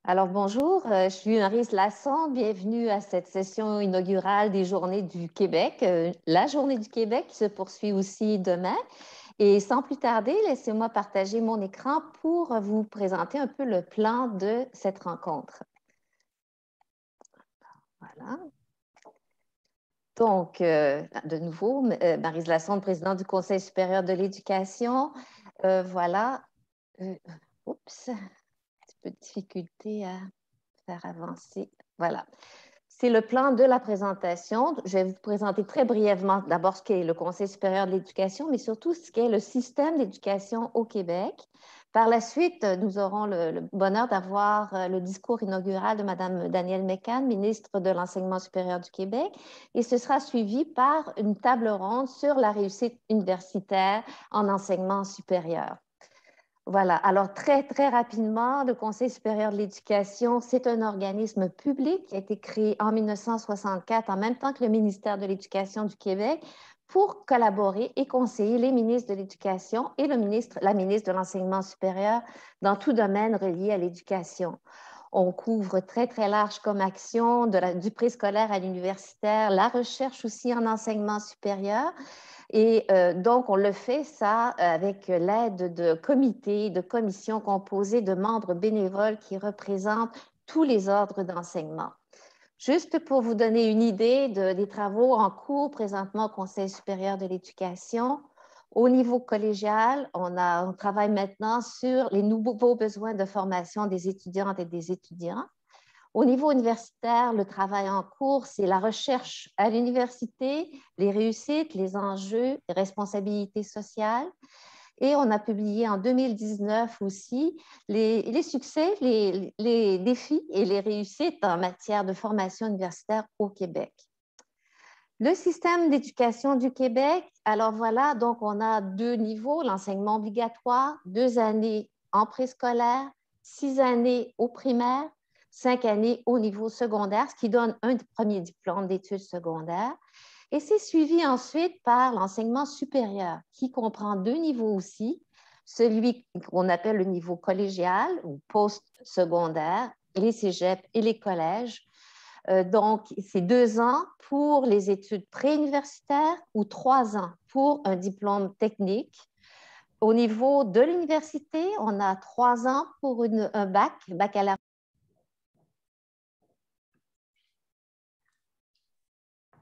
Alors bonjour, je suis Maryse Lasson, bienvenue à cette session inaugurale des Journées du Québec, la Journée du Québec qui se poursuit aussi demain. Et sans plus tarder, laissez-moi partager mon écran pour vous présenter un peu le plan de cette rencontre. Voilà. Donc, de nouveau, Maryse Lasson, présidente du Conseil supérieur de l'éducation. Voilà. Oups, un petit peu de difficulté à faire avancer. Voilà. C'est le plan de la présentation. Je vais vous présenter très brièvement d'abord ce qu'est le Conseil supérieur de l'éducation, mais surtout ce qu'est le système d'éducation au Québec. Par la suite, nous aurons le bonheur d'avoir le discours inaugural de Mme Danielle Mécan, ministre de l'Enseignement supérieur du Québec, et ce sera suivi par une table ronde sur la réussite universitaire en enseignement supérieur. Voilà. Alors, très, très rapidement, le Conseil supérieur de l'éducation, c'est un organisme public qui a été créé en 1964, en même temps que le ministère de l'Éducation du Québec, pour collaborer et conseiller les ministres de l'Éducation et la ministre de l'Enseignement supérieur dans tout domaine relié à l'éducation. On couvre très, très large comme action, du préscolaire à l'universitaire, la recherche aussi en enseignement supérieur. Et donc, on le fait, ça, avec l'aide de comités, de commissions composées de membres bénévoles qui représentent tous les ordres d'enseignement. Juste pour vous donner une idée des travaux en cours présentement au Conseil supérieur de l'éducation, au niveau collégial, on travaille maintenant sur les nouveaux besoins de formation des étudiantes et des étudiants. Au niveau universitaire, le travail en cours, c'est la recherche à l'université, les réussites, les enjeux, les responsabilités sociales. Et on a publié en 2019 aussi les succès, les défis et les réussites en matière de formation universitaire au Québec. Le système d'éducation du Québec, alors voilà, donc on a deux niveaux, l'enseignement obligatoire, 2 années en préscolaire, 6 années au primaire, 5 années au niveau secondaire, ce qui donne un premier diplôme d'études secondaires. Et c'est suivi ensuite par l'enseignement supérieur, qui comprend 2 niveaux aussi, celui qu'on appelle le niveau collégial ou post-secondaire, les cégeps et les collèges. Donc, c'est 2 ans pour les études préuniversitaires ou 3 ans pour un diplôme technique. Au niveau de l'université, on a 3 ans pour un baccalauréat.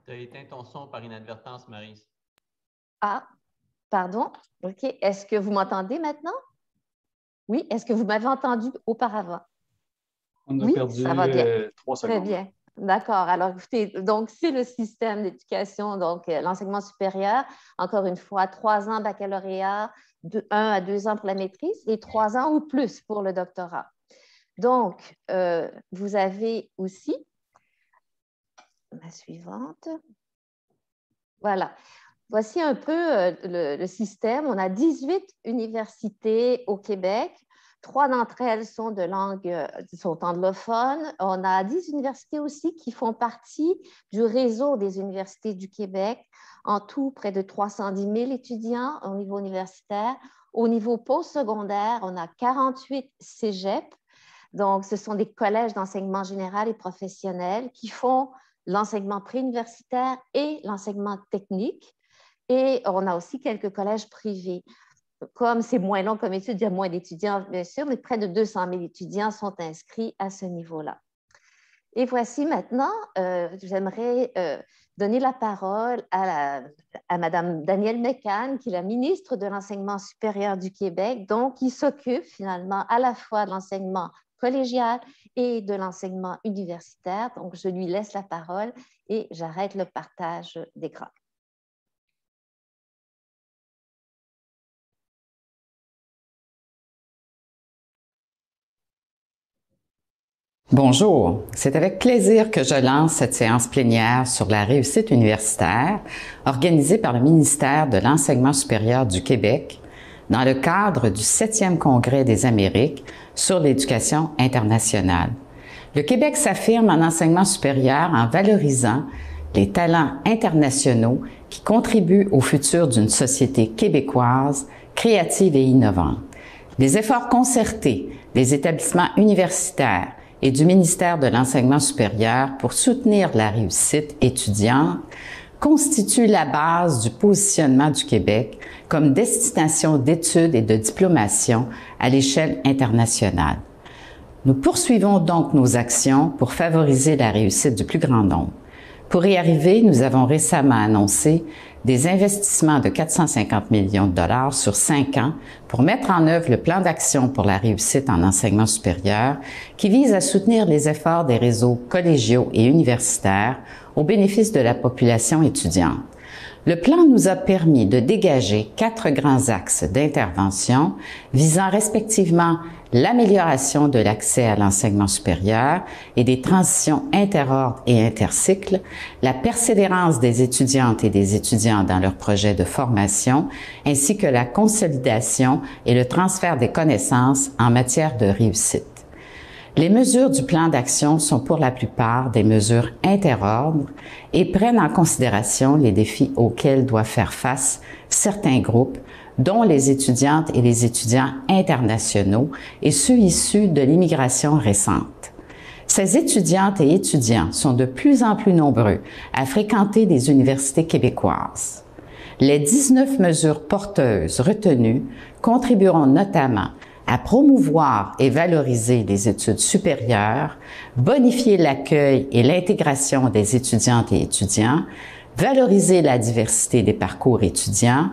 Tu as éteint ton son par inadvertance, Maryse. Ah, pardon. OK. Est-ce que vous m'entendez maintenant? Oui. Est-ce que vous m'avez entendu auparavant? On a Oui, perdu ça va bien. 3 Très secondes. bien. D'accord. Alors, écoutez, donc, c'est le système d'éducation, donc l'enseignement supérieur. Encore une fois, 3 ans baccalauréat, de 1 à 2 ans pour la maîtrise et 3 ans ou plus pour le doctorat. Donc, vous avez aussi la suivante. Voilà. Voici un peu le système. On a 18 universités au Québec. 3 d'entre elles sont sont anglophones. On a 10 universités aussi qui font partie du réseau des universités du Québec. En tout, près de 310 000 étudiants au niveau universitaire. Au niveau postsecondaire, on a 48 cégeps. Donc, ce sont des collèges d'enseignement général et professionnel qui font l'enseignement préuniversitaire et l'enseignement technique. Et on a aussi quelques collèges privés. Comme c'est moins long comme étude, il y a moins d'étudiants, bien sûr, mais près de 200 000 étudiants sont inscrits à ce niveau-là. Et voici maintenant, j'aimerais donner la parole à Mme Danielle Mécan, qui est la ministre de l'Enseignement supérieur du Québec, donc qui s'occupe finalement à la fois de l'enseignement collégial et de l'enseignement universitaire. Donc, je lui laisse la parole et j'arrête le partage d'écran. Bonjour, c'est avec plaisir que je lance cette séance plénière sur la réussite universitaire organisée par le ministère de l'Enseignement supérieur du Québec dans le cadre du 7e Congrès des Amériques sur l'éducation internationale. Le Québec s'affirme en enseignement supérieur en valorisant les talents internationaux qui contribuent au futur d'une société québécoise créative et innovante. Les efforts concertés des établissements universitaires et du ministère de l'Enseignement supérieur pour soutenir la réussite étudiante constitue la base du positionnement du Québec comme destination d'études et de diplomation à l'échelle internationale. Nous poursuivons donc nos actions pour favoriser la réussite du plus grand nombre. Pour y arriver, nous avons récemment annoncé des investissements de 450 millions de dollars sur 5 ans pour mettre en œuvre le plan d'action pour la réussite en enseignement supérieur qui vise à soutenir les efforts des réseaux collégiaux et universitaires au bénéfice de la population étudiante. Le plan nous a permis de dégager 4 grands axes d'intervention visant respectivement l'amélioration de l'accès à l'enseignement supérieur et des transitions interordres et intercycles, la persévérance des étudiantes et des étudiants dans leurs projets de formation, ainsi que la consolidation et le transfert des connaissances en matière de réussite. Les mesures du plan d'action sont pour la plupart des mesures interordres et prennent en considération les défis auxquels doivent faire face certains groupes, dont les étudiantes et les étudiants internationaux et ceux issus de l'immigration récente. Ces étudiantes et étudiants sont de plus en plus nombreux à fréquenter des universités québécoises. Les 19 mesures porteuses retenues contribueront notamment à promouvoir et valoriser les études supérieures, bonifier l'accueil et l'intégration des étudiantes et étudiants, valoriser la diversité des parcours étudiants,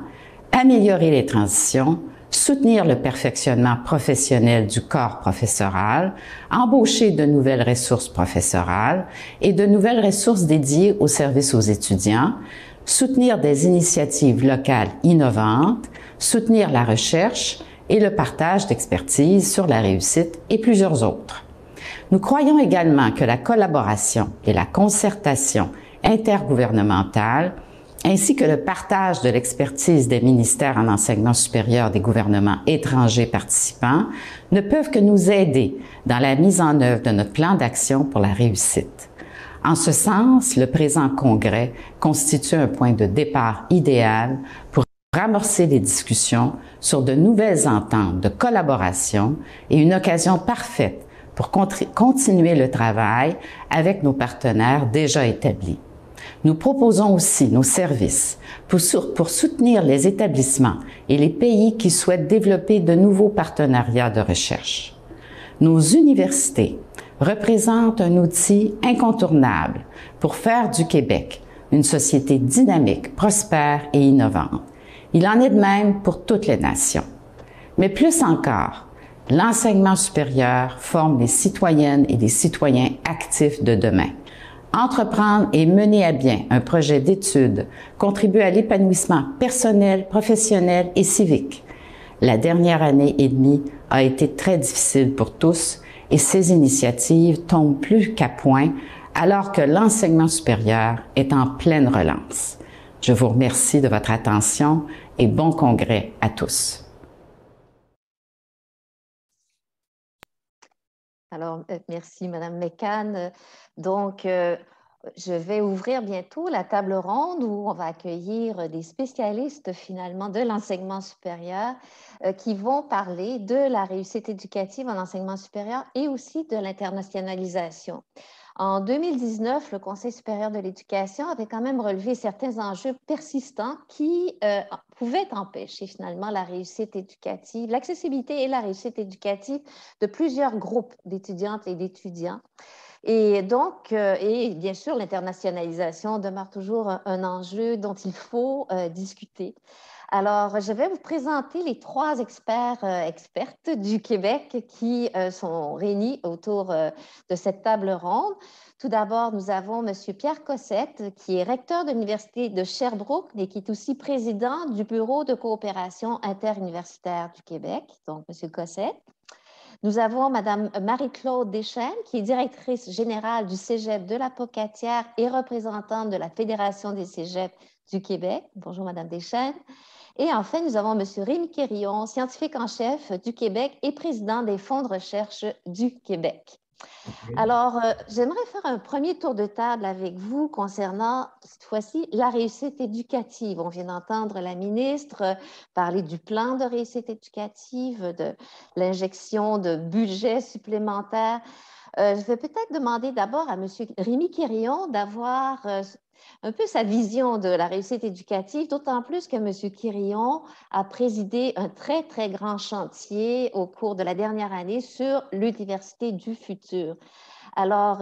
améliorer les transitions, soutenir le perfectionnement professionnel du corps professoral, embaucher de nouvelles ressources professorales et de nouvelles ressources dédiées aux services aux étudiants, soutenir des initiatives locales innovantes, soutenir la recherche et le partage d'expertise sur la réussite et plusieurs autres. Nous croyons également que la collaboration et la concertation intergouvernementale ainsi que le partage de l'expertise des ministères en enseignement supérieur des gouvernements étrangers participants ne peuvent que nous aider dans la mise en œuvre de notre plan d'action pour la réussite. En ce sens, le présent congrès constitue un point de départ idéal pour amorcer des discussions sur de nouvelles ententes de collaboration et une occasion parfaite pour continuer le travail avec nos partenaires déjà établis. Nous proposons aussi nos services pour soutenir les établissements et les pays qui souhaitent développer de nouveaux partenariats de recherche. Nos universités représentent un outil incontournable pour faire du Québec une société dynamique, prospère et innovante. Il en est de même pour toutes les nations. Mais plus encore, l'enseignement supérieur forme les citoyennes et les citoyens actifs de demain. Entreprendre et mener à bien un projet d'études contribue à l'épanouissement personnel, professionnel et civique. La dernière année et demie a été très difficile pour tous et ces initiatives tombent plus qu'à point alors que l'enseignement supérieur est en pleine relance. Je vous remercie de votre attention et bon congrès à tous. Alors, merci, Madame Mécan. Donc, je vais ouvrir bientôt la table ronde où on va accueillir des spécialistes finalement de l'enseignement supérieur qui vont parler de la réussite éducative en enseignement supérieur et aussi de l'internationalisation. En 2019, le Conseil supérieur de l'éducation avait quand même relevé certains enjeux persistants qui pouvaient empêcher finalement la réussite éducative, l'accessibilité et la réussite éducative de plusieurs groupes d'étudiantes et d'étudiants. Et donc, et bien sûr, l'internationalisation demeure toujours un enjeu dont il faut discuter. Alors, je vais vous présenter les 3 expertes du Québec qui sont réunis autour de cette table ronde. Tout d'abord, nous avons M. Pierre Cossette, qui est recteur de l'Université de Sherbrooke et qui est aussi président du Bureau de coopération interuniversitaire du Québec. Donc, M. Cossette. Nous avons Mme Marie-Claude Deschênes, qui est directrice générale du Cégep de la Pocatière et représentante de la Fédération des Cégeps du Québec. Bonjour, Mme Deschênes. Et enfin, nous avons M. Rémi Quérillon, scientifique en chef du Québec et président des fonds de recherche du Québec. Alors, j'aimerais faire un premier tour de table avec vous concernant, cette fois-ci, la réussite éducative. On vient d'entendre la ministre parler du plan de réussite éducative, de l'injection de budget supplémentaire. Je vais peut-être demander d'abord à M. Rémi Quirion d'avoir un peu sa vision de la réussite éducative, d'autant plus que M. Quirion a présidé un très, très grand chantier au cours de la dernière année sur l'Université du futur. Alors,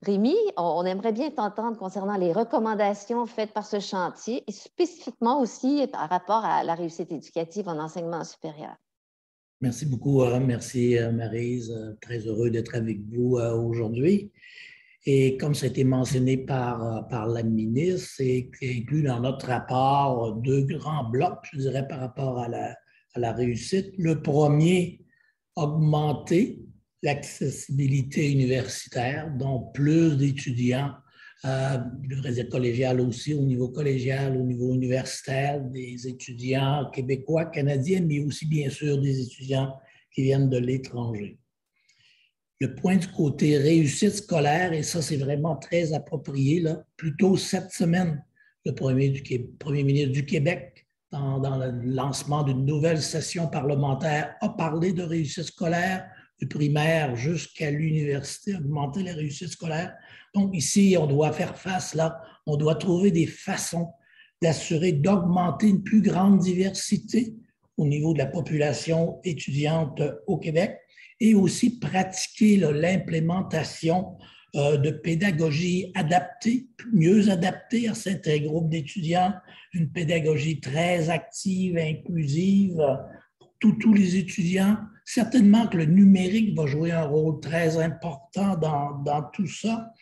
Rémi, on aimerait bien t'entendre concernant les recommandations faites par ce chantier et spécifiquement aussi par rapport à la réussite éducative en enseignement supérieur. Merci beaucoup. Merci, Maryse. Très heureux d'être avec vous aujourd'hui. Et comme ça a été mentionné par la ministre, c'est inclus dans notre rapport deux grands blocs, je dirais, par rapport à la réussite. Le premier, augmenter l'accessibilité universitaire, donc plus d'étudiants, je devrais dire collégial aussi, au niveau collégial, au niveau universitaire, des étudiants québécois, canadiens, mais aussi bien sûr des étudiants qui viennent de l'étranger. Le point du côté réussite scolaire, et ça c'est vraiment très approprié, là, plus tôt cette semaine, le premier ministre du Québec, dans le lancement d'une nouvelle session parlementaire, a parlé de réussite scolaire, du primaire jusqu'à l'université, augmenter la réussite scolaire. Donc ici, on doit faire face, là, on doit trouver des façons d'assurer, d'augmenter une plus grande diversité au niveau de la population étudiante au Québec et aussi pratiquer l'implémentation de pédagogie adaptée, mieux adaptée à certains groupes d'étudiants, une pédagogie très active, inclusive pour tous les étudiants. Certainement que le numérique va jouer un rôle très important dans tout ça.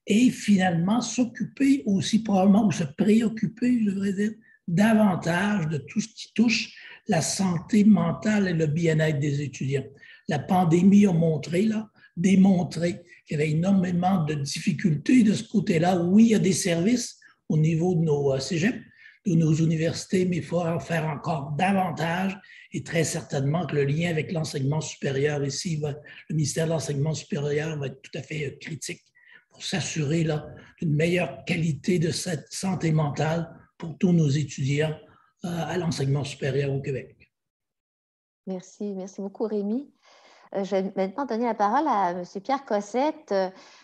Et finalement, s'occuper aussi probablement, ou se préoccuper, je devrais dire, davantage de tout ce qui touche la santé mentale et le bien-être des étudiants. La pandémie a démontré qu'il y avait énormément de difficultés de ce côté-là. Oui, il y a des services au niveau de nos cégeps, de nos universités, mais il faut en faire encore davantage et très certainement que le lien avec l'enseignement supérieur ici, le ministère de l'Enseignement supérieur va être tout à fait critique pour s'assurer d'une meilleure qualité de cette santé mentale pour tous nos étudiants à l'enseignement supérieur au Québec. Merci beaucoup, Rémi. Je vais maintenant donner la parole à M. Pierre Cossette.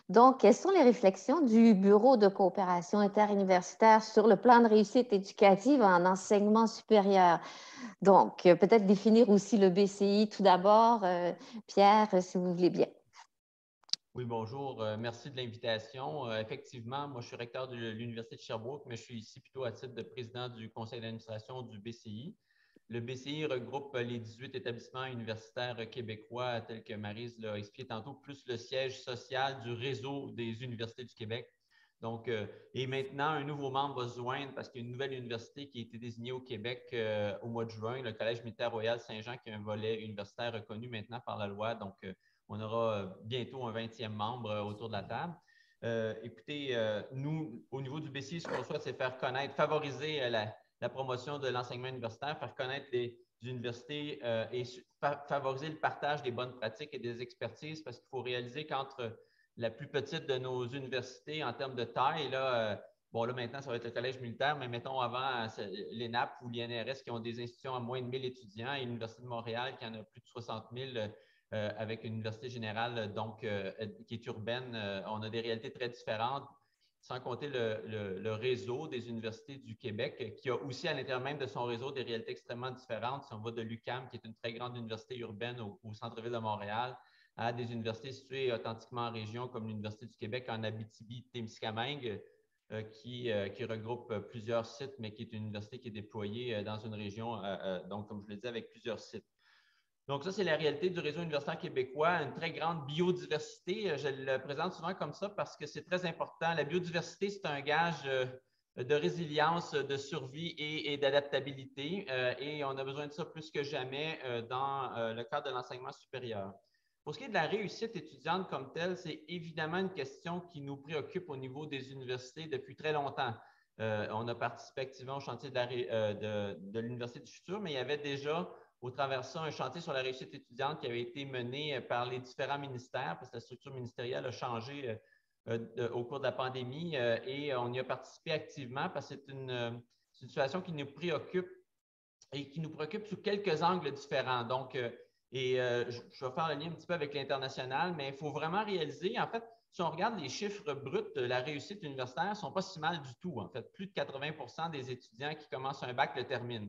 Donc, quelles sont les réflexions du Bureau de coopération interuniversitaire sur le plan de réussite éducative en enseignement supérieur? Donc, peut-être définir aussi le BCI tout d'abord. Pierre, si vous voulez bien. Oui, bonjour. Merci de l'invitation. Effectivement, moi, je suis recteur de l'Université de Sherbrooke, mais je suis ici plutôt à titre de président du conseil d'administration du BCI. Le BCI regroupe les 18 établissements universitaires québécois, tels que Maryse l'a expliqué tantôt, plus le siège social du réseau des universités du Québec. Donc, et maintenant, un nouveau membre va se joindre parce qu'il y a une nouvelle université qui a été désignée au Québec au mois de juin, le Collège militaire Royal Saint-Jean, qui est un volet universitaire reconnu maintenant par la loi. Donc, on aura bientôt un 20e membre autour de la table. Écoutez, nous, au niveau du BCI, ce qu'on souhaite, c'est faire connaître, favoriser la promotion de l'enseignement universitaire, faire connaître les universités et favoriser le partage des bonnes pratiques et des expertises parce qu'il faut réaliser qu'entre la plus petite de nos universités en termes de taille, là, bon, là, maintenant, ça va être le Collège militaire, mais mettons avant l'ENAP ou l'INRS qui ont des institutions à moins de 1000 étudiants et l'Université de Montréal qui en a plus de 60 000 avec une université générale donc, qui est urbaine. On a des réalités très différentes, sans compter le réseau des universités du Québec, qui a aussi à l'intérieur même de son réseau des réalités extrêmement différentes. Si on va de l'UQAM, qui est une très grande université urbaine au centre-ville de Montréal, à des universités situées authentiquement en région, comme l'Université du Québec en Abitibi-Témiscamingue, qui regroupe plusieurs sites, mais qui est une université qui est déployée dans une région, donc, comme je le disais, avec plusieurs sites. Donc, ça, c'est la réalité du réseau universitaire québécois, une très grande biodiversité. Je le présente souvent comme ça parce que c'est très important. La biodiversité, c'est un gage de résilience, de survie et d'adaptabilité. Et on a besoin de ça plus que jamais dans le cadre de l'enseignement supérieur. Pour ce qui est de la réussite étudiante comme telle, c'est évidemment une question qui nous préoccupe au niveau des universités depuis très longtemps. On a participé activement au chantier de l'Université du futur, mais il y avait déjà au travers de ça un chantier sur la réussite étudiante qui avait été mené par les différents ministères, parce que la structure ministérielle a changé au cours de la pandémie et on y a participé activement parce que c'est une situation qui nous préoccupe et qui nous préoccupe sous quelques angles différents. Donc, Et je vais faire le lien un petit peu avec l'international, mais il faut vraiment réaliser, en fait, si on regarde les chiffres bruts de la réussite universitaire, ils ne sont pas si mal du tout. En fait, plus de 80% des étudiants qui commencent un bac le terminent.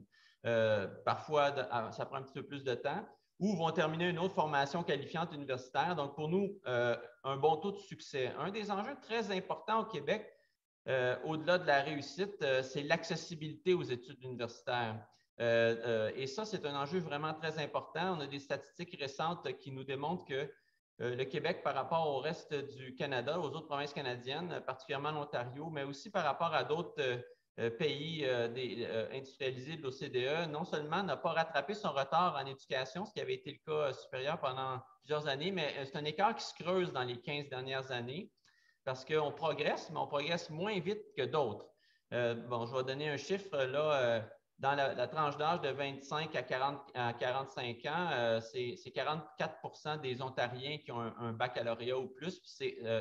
Parfois, ça prend un petit peu plus de temps, ou vont terminer une autre formation qualifiante universitaire. Donc, pour nous, un bon taux de succès. Un des enjeux très importants au Québec, au-delà de la réussite, c'est l'accessibilité aux études universitaires. Et ça, c'est un enjeu vraiment très important. On a des statistiques récentes qui nous démontrent que le Québec, par rapport au reste du Canada, aux autres provinces canadiennes, particulièrement l'Ontario, mais aussi par rapport à d'autres pays industrialisés de l'OCDE, non seulement n'a pas rattrapé son retard en éducation, ce qui avait été le cas supérieur pendant plusieurs années, mais c'est un écart qui se creuse dans les 15 dernières années parce qu'on progresse, mais on progresse moins vite que d'autres. Bon, je vais donner un chiffre là. Dans la tranche d'âge de 25 à 45 ans, c'est 44 des Ontariens qui ont un baccalauréat ou plus, puis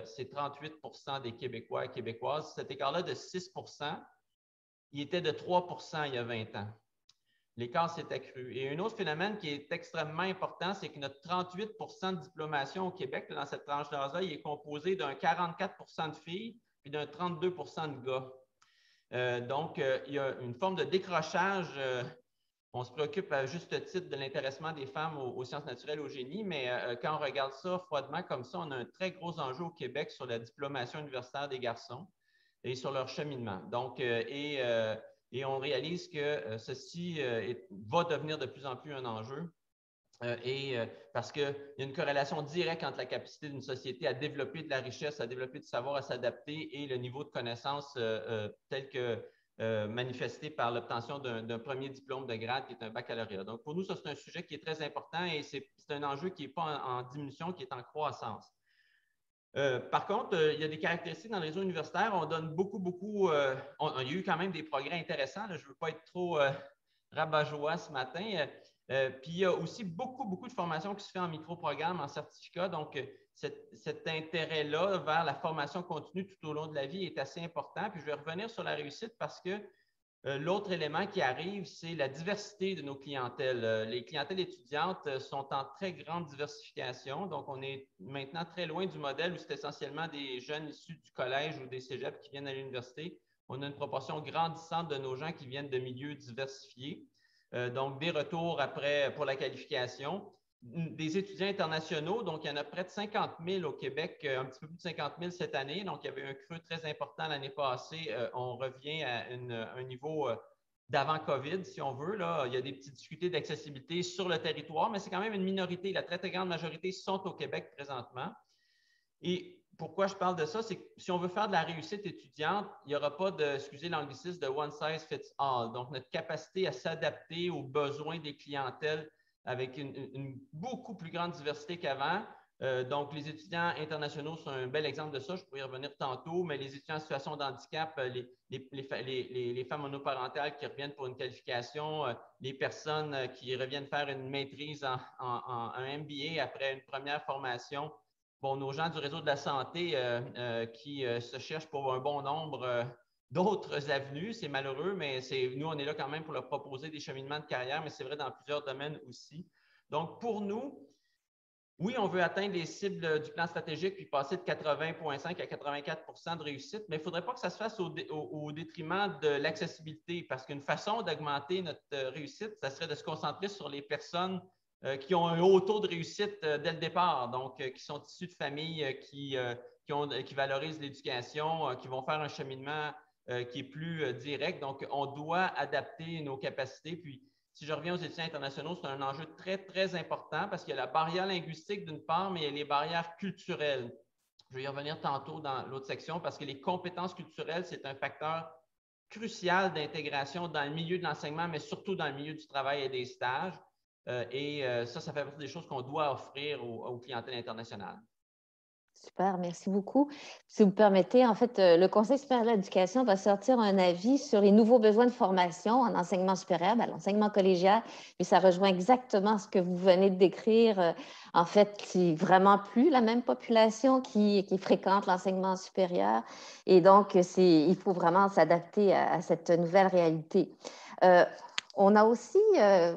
c'est 38 des Québécois et Québécoises. Cet écart-là de 6 il était de 3 il y a 20 ans. L'écart s'est accru. Et un autre phénomène qui est extrêmement important, c'est que notre 38 de diplomation au Québec, dans cette tranche d'âge-là, il est composé d'un 44 de filles et d'un 32 de gars. Donc, il y a une forme de décrochage. On se préoccupe à juste titre de l'intéressement des femmes aux sciences naturelles, au génie, mais quand on regarde ça froidement comme ça, on a un très gros enjeu au Québec sur la diplomation universitaire des garçons et sur leur cheminement. Donc, et on réalise que ceci va devenir de plus en plus un enjeu. Parce qu'il y a une corrélation directe entre la capacité d'une société à développer de la richesse, à développer du savoir, à s'adapter et le niveau de connaissance tel que manifesté par l'obtention d'un premier diplôme de grade qui est un baccalauréat. Donc, pour nous, ça, c'est un sujet qui est très important et c'est un enjeu qui n'est pas en diminution, qui est en croissance. Par contre, il y a des caractéristiques dans le réseau universitaire. On donne beaucoup, il y a eu quand même des progrès intéressants. Là, je ne veux pas être trop rabat-joie ce matin. Puis il y a aussi beaucoup de formations qui se fait en micro-programme, en certificat. Donc, cet intérêt-là vers la formation continue tout au long de la vie est assez important. Puis je vais revenir sur la réussite parce que l'autre élément qui arrive, c'est la diversité de nos clientèles. Les clientèles étudiantes sont en très grande diversification. Donc, on est maintenant très loin du modèle où c'est essentiellement des jeunes issus du collège ou des cégeps qui viennent à l'université. On a une proportion grandissante de nos gens qui viennent de milieux diversifiés. Donc, des retours après pour la qualification. Des étudiants internationaux, donc il y en a près de 50 000 au Québec, un petit peu plus de 50 000 cette année, donc il y avait un creux très important l'année passée. On revient à un niveau d'avant COVID, si on veut. Là. Il y a des petites difficultés d'accessibilité sur le territoire, mais c'est quand même une minorité. La très, très grande majorité sont au Québec présentement. Et pourquoi je parle de ça, c'est que si on veut faire de la réussite étudiante, il n'y aura pas de, excusez l'anglicisme, de one size fits all. Donc, notre capacité à s'adapter aux besoins des clientèles avec une beaucoup plus grande diversité qu'avant. Donc, les étudiants internationaux sont un bel exemple de ça. Je pourrais y revenir tantôt, mais les étudiants en situation de handicap, les femmes monoparentales qui reviennent pour une qualification, les personnes qui reviennent faire une maîtrise un MBA après une première formation. Bon, nos gens du réseau de la santé qui se cherchent pour un bon nombre d'autres avenues, c'est malheureux, mais nous, on est là quand même pour leur proposer des cheminements de carrière, mais c'est vrai dans plusieurs domaines aussi. Donc, pour nous, oui, on veut atteindre les cibles du plan stratégique puis passer de 80,5 à 84 de réussite, mais il ne faudrait pas que ça se fasse au détriment de l'accessibilité, parce qu'une façon d'augmenter notre réussite, ça serait de se concentrer sur les personnes qui ont un haut taux de réussite dès le départ, donc qui sont issus de familles qui valorisent l'éducation, qui vont faire un cheminement qui est plus direct. Donc, on doit adapter nos capacités. Puis, si je reviens aux étudiants internationaux, c'est un enjeu très, très important parce qu'il y a la barrière linguistique d'une part, mais il y a les barrières culturelles. Je vais y revenir tantôt dans l'autre section parce que les compétences culturelles, c'est un facteur crucial d'intégration dans le milieu de l'enseignement, mais surtout dans le milieu du travail et des stages. Ça fait partie des choses qu'on doit offrir aux clientèles internationales. Super, merci beaucoup. Si vous me permettez, en fait, le Conseil supérieur de l'éducation va sortir un avis sur les nouveaux besoins de formation en enseignement supérieur, l'enseignement collégial, mais ça rejoint exactement ce que vous venez de décrire. En fait, c'est vraiment plus la même population qui fréquente l'enseignement supérieur. Et donc, il faut vraiment s'adapter à cette nouvelle réalité. on a aussi,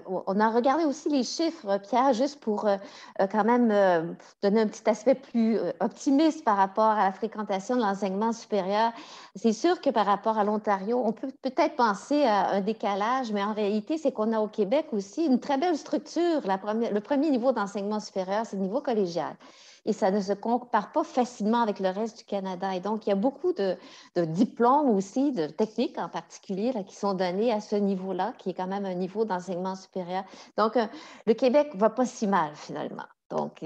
on a regardé aussi les chiffres, Pierre, juste pour quand même donner un petit aspect plus optimiste par rapport à la fréquentation de l'enseignement supérieur. C'est sûr que par rapport à l'Ontario, on peut peut-être penser à un décalage, mais en réalité, c'est qu'on a au Québec aussi une très belle structure. Le premier niveau d'enseignement supérieur, c'est le niveau collégial. Et ça ne se compare pas facilement avec le reste du Canada. Et donc, il y a beaucoup de diplômes aussi, de techniques en particulier, là, qui sont donnés à ce niveau-là, qui est quand même un niveau d'enseignement supérieur. Donc, le Québec ne va pas si mal, finalement. Donc,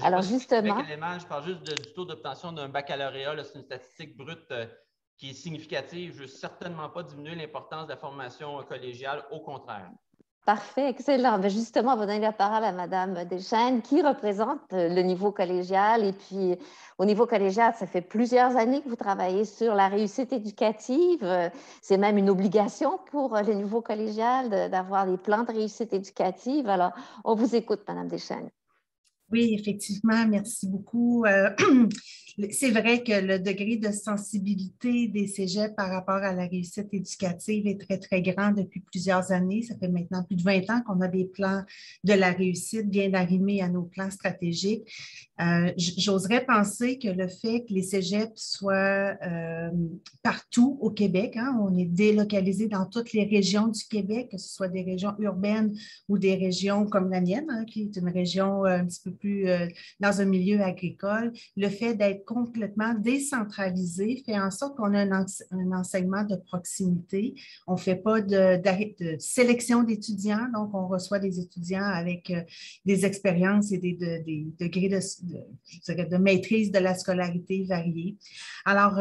alors justement… Québec élément, je parle juste du taux d'obtention d'un baccalauréat. C'est une statistique brute qui est significative. Je ne veux certainement pas diminuer l'importance de la formation collégiale, au contraire. Parfait, excellent. Bien, justement, on va donner la parole à Mme Deschênes, qui représente le niveau collégial. Et puis, au niveau collégial, ça fait plusieurs années que vous travaillez sur la réussite éducative. C'est même une obligation pour le niveau collégial d'avoir des plans de réussite éducative. Alors, on vous écoute, Mme Deschênes. Oui, effectivement, merci beaucoup. C'est vrai que le degré de sensibilité des cégeps par rapport à la réussite éducative est très, très grand depuis plusieurs années. Ça fait maintenant plus de 20 ans qu'on a des plans de la réussite bien arrimés à nos plans stratégiques. J'oserais penser que le fait que les cégeps soient partout au Québec, hein, on est délocalisé dans toutes les régions du Québec, que ce soit des régions urbaines ou des régions comme la mienne, hein, qui est une région un petit peu plus dans un milieu agricole, le fait d'être complètement décentralisé fait en sorte qu'on a un enseignement de proximité. On ne fait pas de sélection d'étudiants, donc on reçoit des étudiants avec des expériences et des degrés de maîtrise de la scolarité variés. Alors,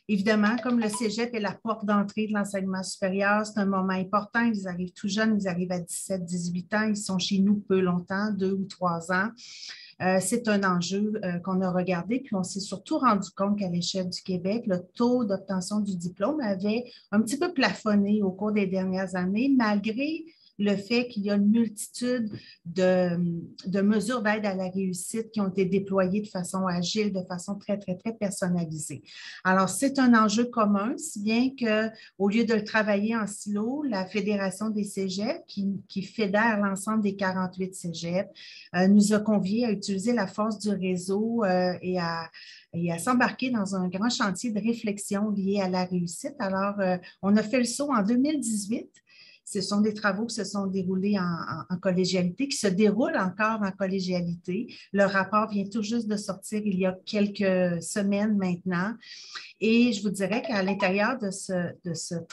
évidemment, comme le cégep est la porte d'entrée de l'enseignement supérieur, c'est un moment important. Ils arrivent tout jeunes, ils arrivent à 17, 18 ans, ils sont chez nous peu longtemps, 2 ou 3 ans. C'est un enjeu qu'on a regardé, puis on s'est surtout rendu compte qu'à l'échelle du Québec, le taux d'obtention du diplôme avait un petit peu plafonné au cours des dernières années, malgré le fait qu'il y a une multitude de mesures d'aide à la réussite qui ont été déployées de façon agile, de façon très, très, très personnalisée. Alors, c'est un enjeu commun, si bien qu'au lieu de le travailler en silo, la Fédération des cégeps, qui fédère l'ensemble des 48 cégeps, nous a conviés à utiliser la force du réseau et à s'embarquer dans un grand chantier de réflexion lié à la réussite. Alors, on a fait le saut en 2018. Ce sont des travaux qui se sont déroulés en collégialité, qui se déroulent encore en collégialité. Le rapport vient tout juste de sortir il y a quelques semaines maintenant. Et je vous dirais qu'à l'intérieur de ce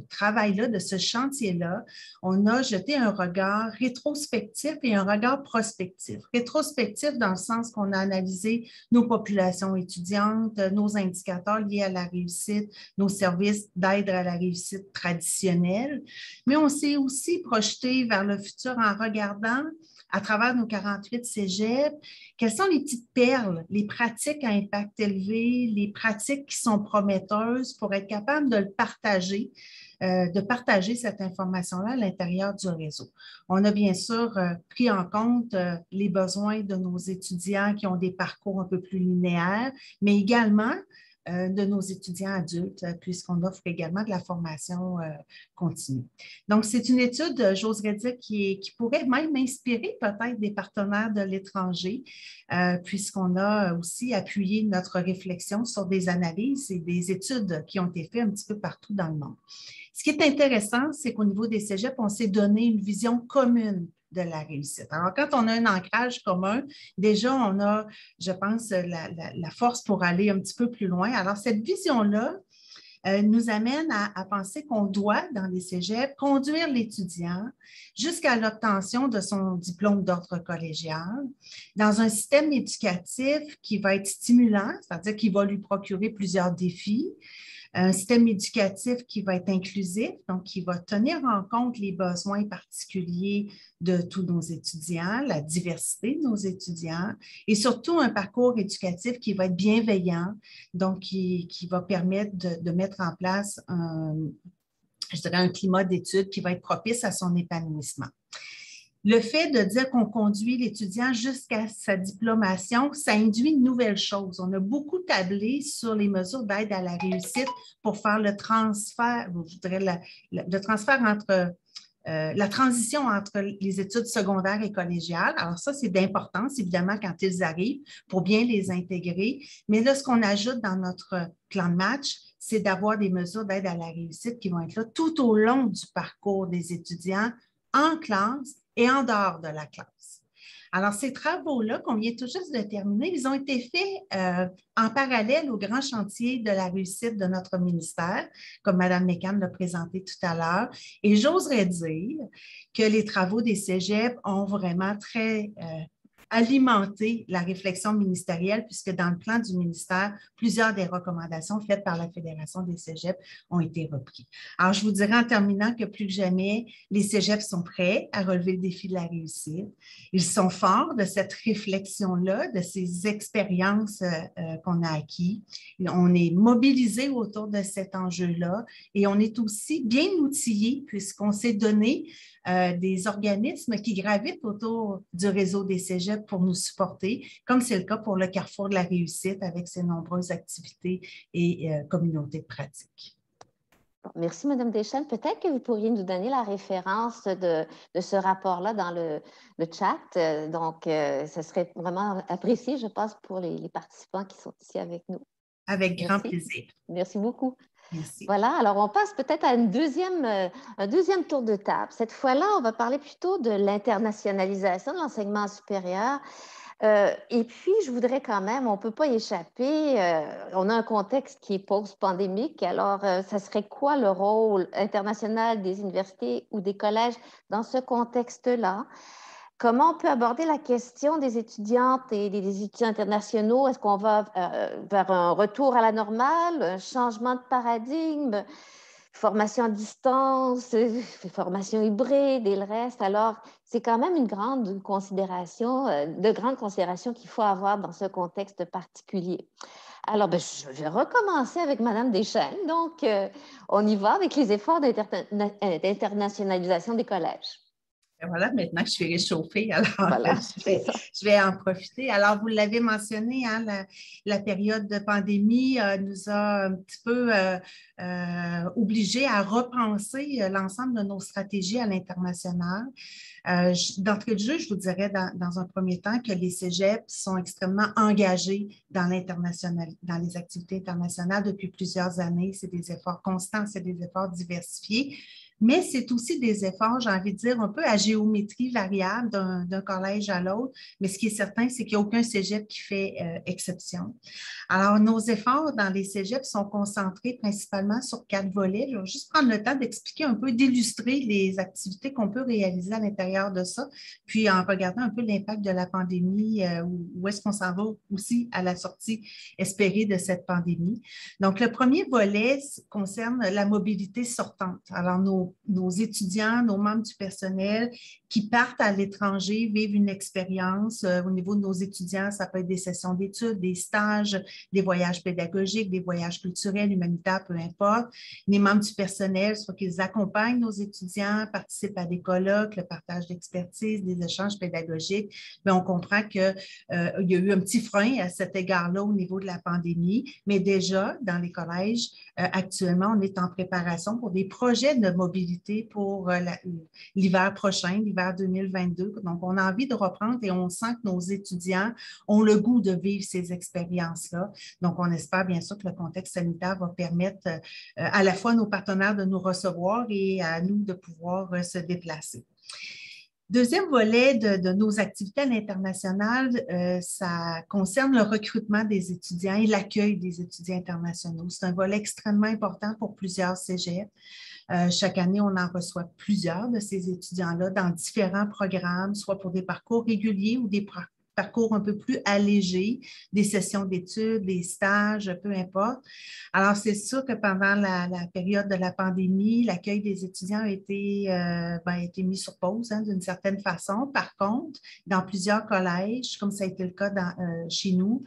travail-là, de ce chantier-là, on a jeté un regard rétrospectif et un regard prospectif. Rétrospectif dans le sens qu'on a analysé nos populations étudiantes, nos indicateurs liés à la réussite, nos services d'aide à la réussite traditionnelle, mais on s'est aussi projeté vers le futur en regardant à travers nos 48 cégeps, quelles sont les petites perles, les pratiques à impact élevé, les pratiques qui sont prometteuses pour être capable de le partager, de partager cette information-là à l'intérieur du réseau. On a bien sûr pris en compte les besoins de nos étudiants qui ont des parcours un peu plus linéaires, mais également de nos étudiants adultes, puisqu'on offre également de la formation continue. Donc, c'est une étude, j'oserais dire, qui pourrait même inspirer peut-être des partenaires de l'étranger, puisqu'on a aussi appuyé notre réflexion sur des analyses et des études qui ont été faites un petit peu partout dans le monde. Ce qui est intéressant, c'est qu'au niveau des cégeps, on s'est donné une vision commune de la réussite. Alors, quand on a un ancrage commun, déjà, on a, je pense, la force pour aller un petit peu plus loin. Alors, cette vision-là nous amène à penser qu'on doit, dans les cégeps, conduire l'étudiant jusqu'à l'obtention de son diplôme d'ordre collégial dans un système éducatif qui va être stimulant, c'est-à-dire qui va lui procurer plusieurs défis, un système éducatif qui va être inclusif, donc qui va tenir en compte les besoins particuliers de tous nos étudiants, la diversité de nos étudiants et surtout un parcours éducatif qui va être bienveillant, donc qui va permettre de mettre en place un climat d'études qui va être propice à son épanouissement. Le fait de dire qu'on conduit l'étudiant jusqu'à sa diplomation, ça induit une nouvelle chose. On a beaucoup tablé sur les mesures d'aide à la réussite pour faire le transfert, je dirais le transfert entre la transition entre les études secondaires et collégiales. Alors ça, c'est d'importance, évidemment, quand ils arrivent, pour bien les intégrer. Mais là, ce qu'on ajoute dans notre plan de match, c'est d'avoir des mesures d'aide à la réussite qui vont être là tout au long du parcours des étudiants en classe et en dehors de la classe. Alors, ces travaux-là qu'on vient tout juste de terminer, ils ont été faits en parallèle au grand chantier de la réussite de notre ministère, comme Mme Mécan l'a présenté tout à l'heure. Et j'oserais dire que les travaux des cégeps ont vraiment très alimenter la réflexion ministérielle, puisque dans le plan du ministère, plusieurs des recommandations faites par la Fédération des cégeps ont été reprises. Alors, je vous dirais en terminant que plus que jamais, les cégeps sont prêts à relever le défi de la réussite. Ils sont forts de cette réflexion-là, de ces expériences qu'on a acquises. On est mobilisés autour de cet enjeu-là et on est aussi bien outillés puisqu'on s'est donné des organismes qui gravitent autour du réseau des cégeps pour nous supporter, comme c'est le cas pour le Carrefour de la réussite avec ses nombreuses activités et communautés de pratique. Merci, Mme Deschênes. Peut-être que vous pourriez nous donner la référence de ce rapport-là dans le chat. Donc, ce serait vraiment apprécié, je pense, pour les participants qui sont ici avec nous. Avec grand plaisir. Merci beaucoup. Merci. Voilà, alors on passe peut-être à un deuxième tour de table. Cette fois-là, on va parler plutôt de l'internationalisation de l'enseignement supérieur. Et puis, je voudrais quand même, on ne peut pas y échapper, on a un contexte qui est post-pandémique, alors ça serait quoi le rôle international des universités ou des collèges dans ce contexte-là? Comment on peut aborder la question des étudiantes et des étudiants internationaux? Est-ce qu'on va vers un retour à la normale, un changement de paradigme, formation à distance, formation hybride et le reste? Alors, c'est quand même une grande considération, de grandes considérations qu'il faut avoir dans ce contexte particulier. Alors, je vais recommencer avec Mme Deschênes. Donc, on y va avec les efforts d'internationalisation des collèges. Voilà, maintenant que je suis réchauffée, alors voilà, je vais en profiter. Alors, vous l'avez mentionné, hein, la période de pandémie nous a un petit peu obligés à repenser l'ensemble de nos stratégies à l'international. D'entrée de jeu, je vous dirais dans un premier temps que les cégeps sont extrêmement engagés dans l'international, dans les activités internationales depuis plusieurs années. C'est des efforts constants, c'est des efforts diversifiés. Mais c'est aussi des efforts, j'ai envie de dire, un peu à géométrie variable d'un collège à l'autre. Mais ce qui est certain, c'est qu'il n'y a aucun cégep qui fait exception. Alors, nos efforts dans les cégeps sont concentrés principalement sur 4 volets. Je vais juste prendre le temps d'expliquer un peu, d'illustrer les activités qu'on peut réaliser à l'intérieur de ça, puis en regardant un peu l'impact de la pandémie, où est-ce qu'on s'en va aussi à la sortie espérée de cette pandémie. Donc, le premier volet concerne la mobilité sortante. Alors, nos étudiants, nos membres du personnel qui partent à l'étranger, vivent une expérience. Au niveau de nos étudiants, ça peut être des sessions d'études, des stages, des voyages pédagogiques, des voyages culturels, humanitaires, peu importe. Les membres du personnel, soit qu'ils accompagnent nos étudiants, participent à des colloques, le partage d'expertise, des échanges pédagogiques. Mais on comprend qu'il y a eu un petit frein à cet égard-là au niveau de la pandémie. Mais déjà, dans les collèges, actuellement, on est en préparation pour des projets de mobilité pour l'hiver prochain, l'hiver 2022. Donc, on a envie de reprendre et on sent que nos étudiants ont le goût de vivre ces expériences-là. Donc, on espère bien sûr que le contexte sanitaire va permettre à la fois à nos partenaires de nous recevoir et à nous de pouvoir se déplacer. Deuxième volet de nos activités à l'international, ça concerne le recrutement des étudiants et l'accueil des étudiants internationaux. C'est un volet extrêmement important pour plusieurs cégeps. Chaque année, on en reçoit plusieurs de ces étudiants-là dans différents programmes, soit pour des parcours réguliers ou des parcours un peu plus allégé, des sessions d'études, des stages, peu importe. Alors, c'est sûr que pendant la période de la pandémie, l'accueil des étudiants a été mis sur pause d'une certaine façon. Par contre, dans plusieurs collèges, comme ça a été le cas chez nous,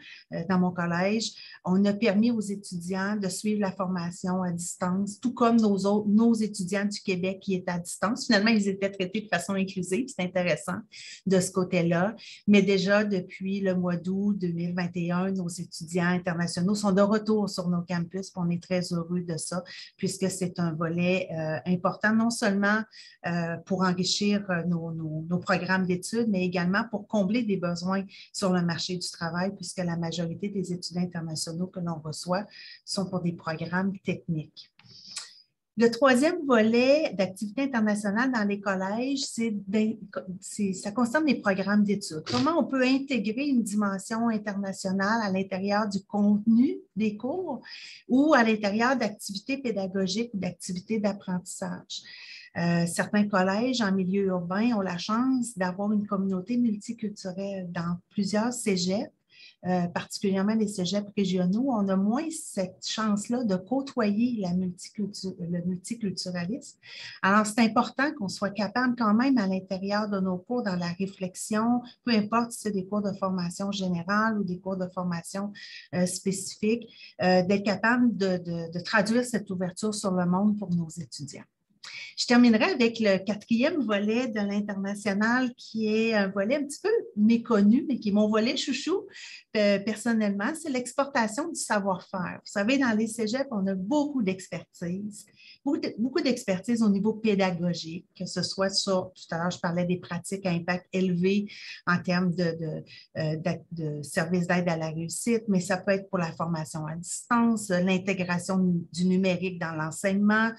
dans mon collège, on a permis aux étudiants de suivre la formation à distance, tout comme nos étudiants du Québec qui étaient à distance. Finalement, ils étaient traités de façon inclusive. C'est intéressant de ce côté-là. Mais déjà, depuis le mois d'août 2021, nos étudiants internationaux sont de retour sur nos campus. On est très heureux de ça, puisque c'est un volet important, non seulement pour enrichir nos programmes d'études, mais également pour combler des besoins sur le marché du travail, puisque la majorité des étudiants internationaux que l'on reçoit sont pour des programmes techniques. Le troisième volet d'activité internationale dans les collèges, ça concerne les programmes d'études. Comment on peut intégrer une dimension internationale à l'intérieur du contenu des cours ou à l'intérieur d'activités pédagogiques ou d'activités d'apprentissage. Certains collèges en milieu urbain ont la chance d'avoir une communauté multiculturelle dans plusieurs cégeps. Particulièrement les cégeps régionaux, on a moins cette chance-là de côtoyer le multiculturalisme. Alors, c'est important qu'on soit capable quand même à l'intérieur de nos cours, dans la réflexion, peu importe si c'est des cours de formation générale ou des cours de formation spécifique, d'être capable de traduire cette ouverture sur le monde pour nos étudiants. Je terminerai avec le quatrième volet de l'international qui est un volet un petit peu méconnu, mais qui est mon volet chouchou personnellement, c'est l'exportation du savoir-faire. Vous savez, dans les cégeps, on a beaucoup d'expertise. Beaucoup d'expertise au niveau pédagogique, que ce soit sur, tout à l'heure, je parlais des pratiques à impact élevé en termes de services d'aide à la réussite, mais ça peut être pour la formation à distance, l'intégration du numérique dans l'enseignement,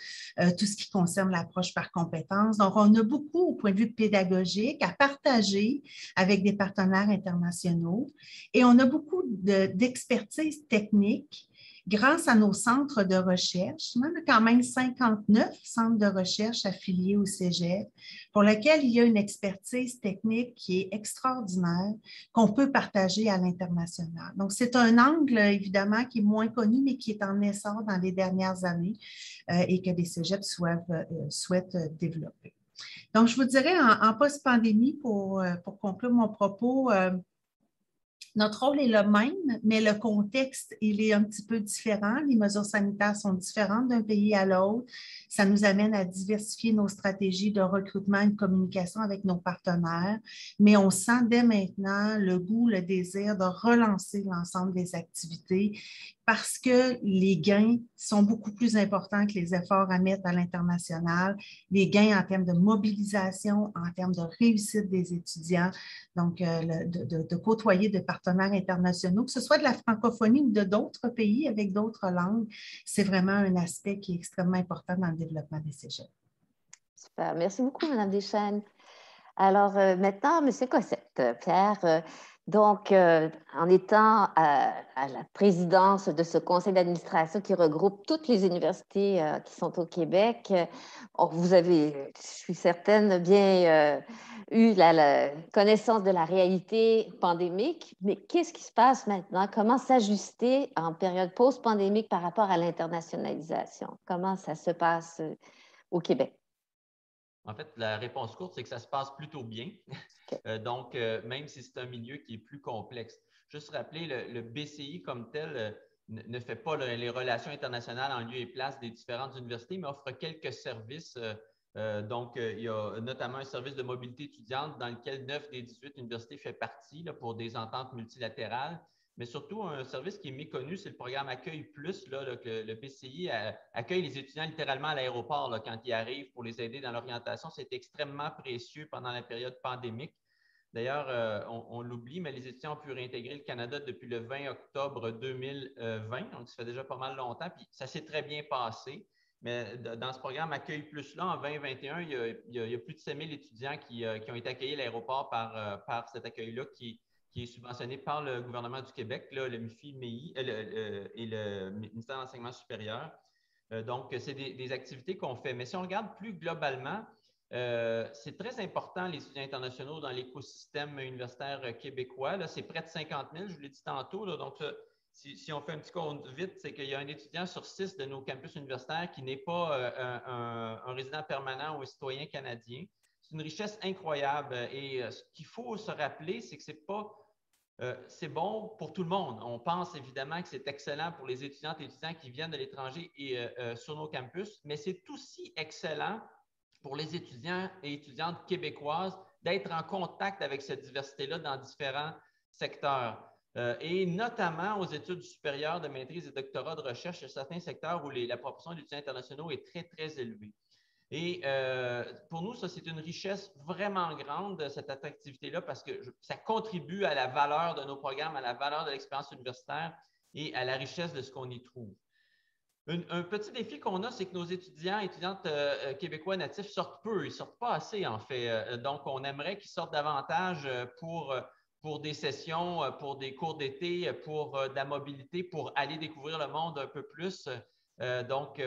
tout ce qui concerne l'approche par compétences. Donc, on a beaucoup, au point de vue pédagogique, à partager avec des partenaires internationaux et on a beaucoup d'expertise technique. Grâce à nos centres de recherche, on a quand même 59 centres de recherche affiliés au Cégep, pour lesquels il y a une expertise technique qui est extraordinaire, qu'on peut partager à l'international. Donc, c'est un angle, évidemment, qui est moins connu, mais qui est en essor dans les dernières années et que les Cégeps souhaitent développer. Donc, je vous dirais, en post-pandémie, pour conclure mon propos, notre rôle est le même, mais le contexte, il est un petit peu différent. Les mesures sanitaires sont différentes d'un pays à l'autre. Ça nous amène à diversifier nos stratégies de recrutement et de communication avec nos partenaires, mais on sent dès maintenant le goût, le désir de relancer l'ensemble des activités parce que les gains sont beaucoup plus importants que les efforts à mettre à l'international, les gains en termes de mobilisation, en termes de réussite des étudiants, donc de côtoyer de partenaires internationaux, que ce soit de la francophonie ou de d'autres pays avec d'autres langues, c'est vraiment un aspect qui est extrêmement important dans le développement des cégeps. Super. Merci beaucoup, Mme Deschênes. Alors, maintenant, M. Cossette, Pierre, donc, en étant à la présidence de ce conseil d'administration qui regroupe toutes les universités qui sont au Québec, vous avez, je suis certaine, bien eu la connaissance de la réalité pandémique, mais qu'est-ce qui se passe maintenant? Comment s'ajuster en période post-pandémique par rapport à l'internationalisation? Comment ça se passe au Québec? En fait, la réponse courte, c'est que ça se passe plutôt bien. Okay. Donc, même si c'est un milieu qui est plus complexe. Juste rappeler, le BCI comme tel ne fait pas les relations internationales en lieu et place des différentes universités, mais offre quelques services. Donc, il y a notamment un service de mobilité étudiante dans lequel 9 des 18 universités fait partie là, pour des ententes multilatérales. Mais surtout, un service qui est méconnu, c'est le programme Accueil Plus, là, que le BCI accueille les étudiants littéralement à l'aéroport là, quand ils arrivent pour les aider dans l'orientation. C'est extrêmement précieux pendant la période pandémique. D'ailleurs, on l'oublie, mais les étudiants ont pu réintégrer le Canada depuis le 20 octobre 2020, donc ça fait déjà pas mal longtemps, puis ça s'est très bien passé. Mais dans ce programme Accueil Plus-là, en 2021, il y a plus de 7 000 étudiants qui ont été accueillis à l'aéroport par cet accueil-là qui est subventionné par le gouvernement du Québec, là, le MIFI-MEI et le ministère de l'Enseignement supérieur. Donc, c'est des activités qu'on fait. Mais si on regarde plus globalement, c'est très important, les étudiants internationaux, dans l'écosystème universitaire québécois. Là, c'est près de 50 000, je vous l'ai dit tantôt. Là, donc, si on fait un petit compte vite, c'est qu'il y a un étudiant sur 6 de nos campus universitaires qui n'est pas un résident permanent ou un citoyen canadien. C'est une richesse incroyable. Et ce qu'il faut se rappeler, c'est que c'est bon pour tout le monde. On pense évidemment que c'est excellent pour les étudiantes et étudiants qui viennent de l'étranger et sur nos campus, mais c'est aussi excellent pour les étudiants et étudiantes québécoises d'être en contact avec cette diversité-là dans différents secteurs. Et notamment aux études supérieures de maîtrise et doctorat de recherche, il y a certains secteurs où la proportion d'étudiants internationaux est très, très élevée. Et pour nous, ça, c'est une richesse vraiment grande, cette attractivité-là, parce que ça contribue à la valeur de nos programmes, à la valeur de l'expérience universitaire et à la richesse de ce qu'on y trouve. Un petit défi qu'on a, c'est que nos étudiants et étudiantes québécois natifs sortent peu. Ils ne sortent pas assez, en fait. Donc, on aimerait qu'ils sortent davantage pour des sessions, pour des cours d'été, pour de la mobilité, pour aller découvrir le monde un peu plus. Donc,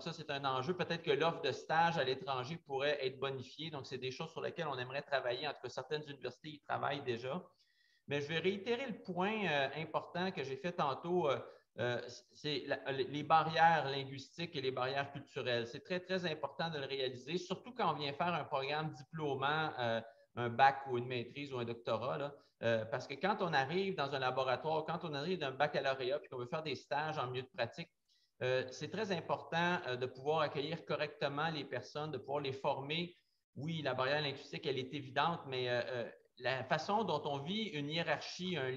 ça, c'est un enjeu. Peut-être que l'offre de stage à l'étranger pourrait être bonifiée. Donc, c'est des choses sur lesquelles on aimerait travailler. En tout cas, certaines universités y travaillent déjà. Mais je vais réitérer le point important que j'ai fait tantôt. C'est les barrières linguistiques et les barrières culturelles. C'est très, très important de le réaliser, surtout quand on vient faire un programme diplômant, un bac ou une maîtrise ou un doctorat, là, parce que quand on arrive dans un laboratoire, quand on arrive d'un baccalauréat et qu'on veut faire des stages en milieu de pratique, c'est très important de pouvoir accueillir correctement les personnes, de pouvoir les former. Oui, la barrière linguistique, elle est évidente, mais la façon dont on vit une hiérarchie, un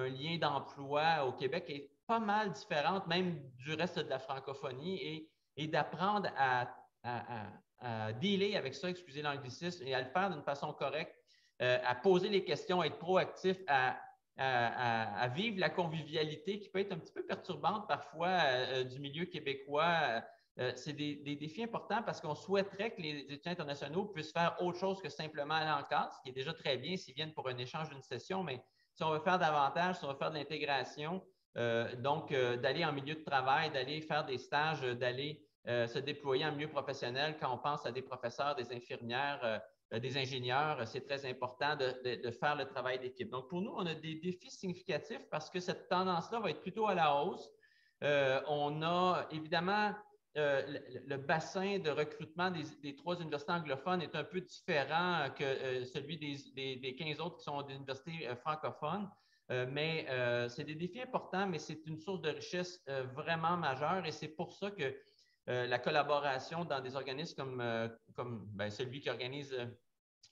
lien d'emploi au Québec est pas mal différente, même du reste de la francophonie, et d'apprendre à dealer avec ça, excusez l'anglicisme, et à le faire d'une façon correcte, à poser les questions, à être proactif, à vivre la convivialité qui peut être un petit peu perturbante parfois du milieu québécois. C'est des défis importants parce qu'on souhaiterait que les étudiants internationaux puissent faire autre chose que simplement aller en classe, ce qui est déjà très bien s'ils viennent pour un échange d'une session, mais si on veut faire davantage, si on veut faire de l'intégration, d'aller en milieu de travail, d'aller faire des stages, d'aller se déployer en milieu professionnel, quand on pense à des professeurs, des infirmières, des ingénieurs, c'est très important de faire le travail d'équipe. Donc, pour nous, on a des défis significatifs parce que cette tendance-là va être plutôt à la hausse. On a évidemment le bassin de recrutement des 3 universités anglophones est un peu différent que celui des 15 autres qui sont des universités francophones. Mais c'est des défis importants, mais c'est une source de richesse vraiment majeure et c'est pour ça que la collaboration dans des organismes comme celui qui organise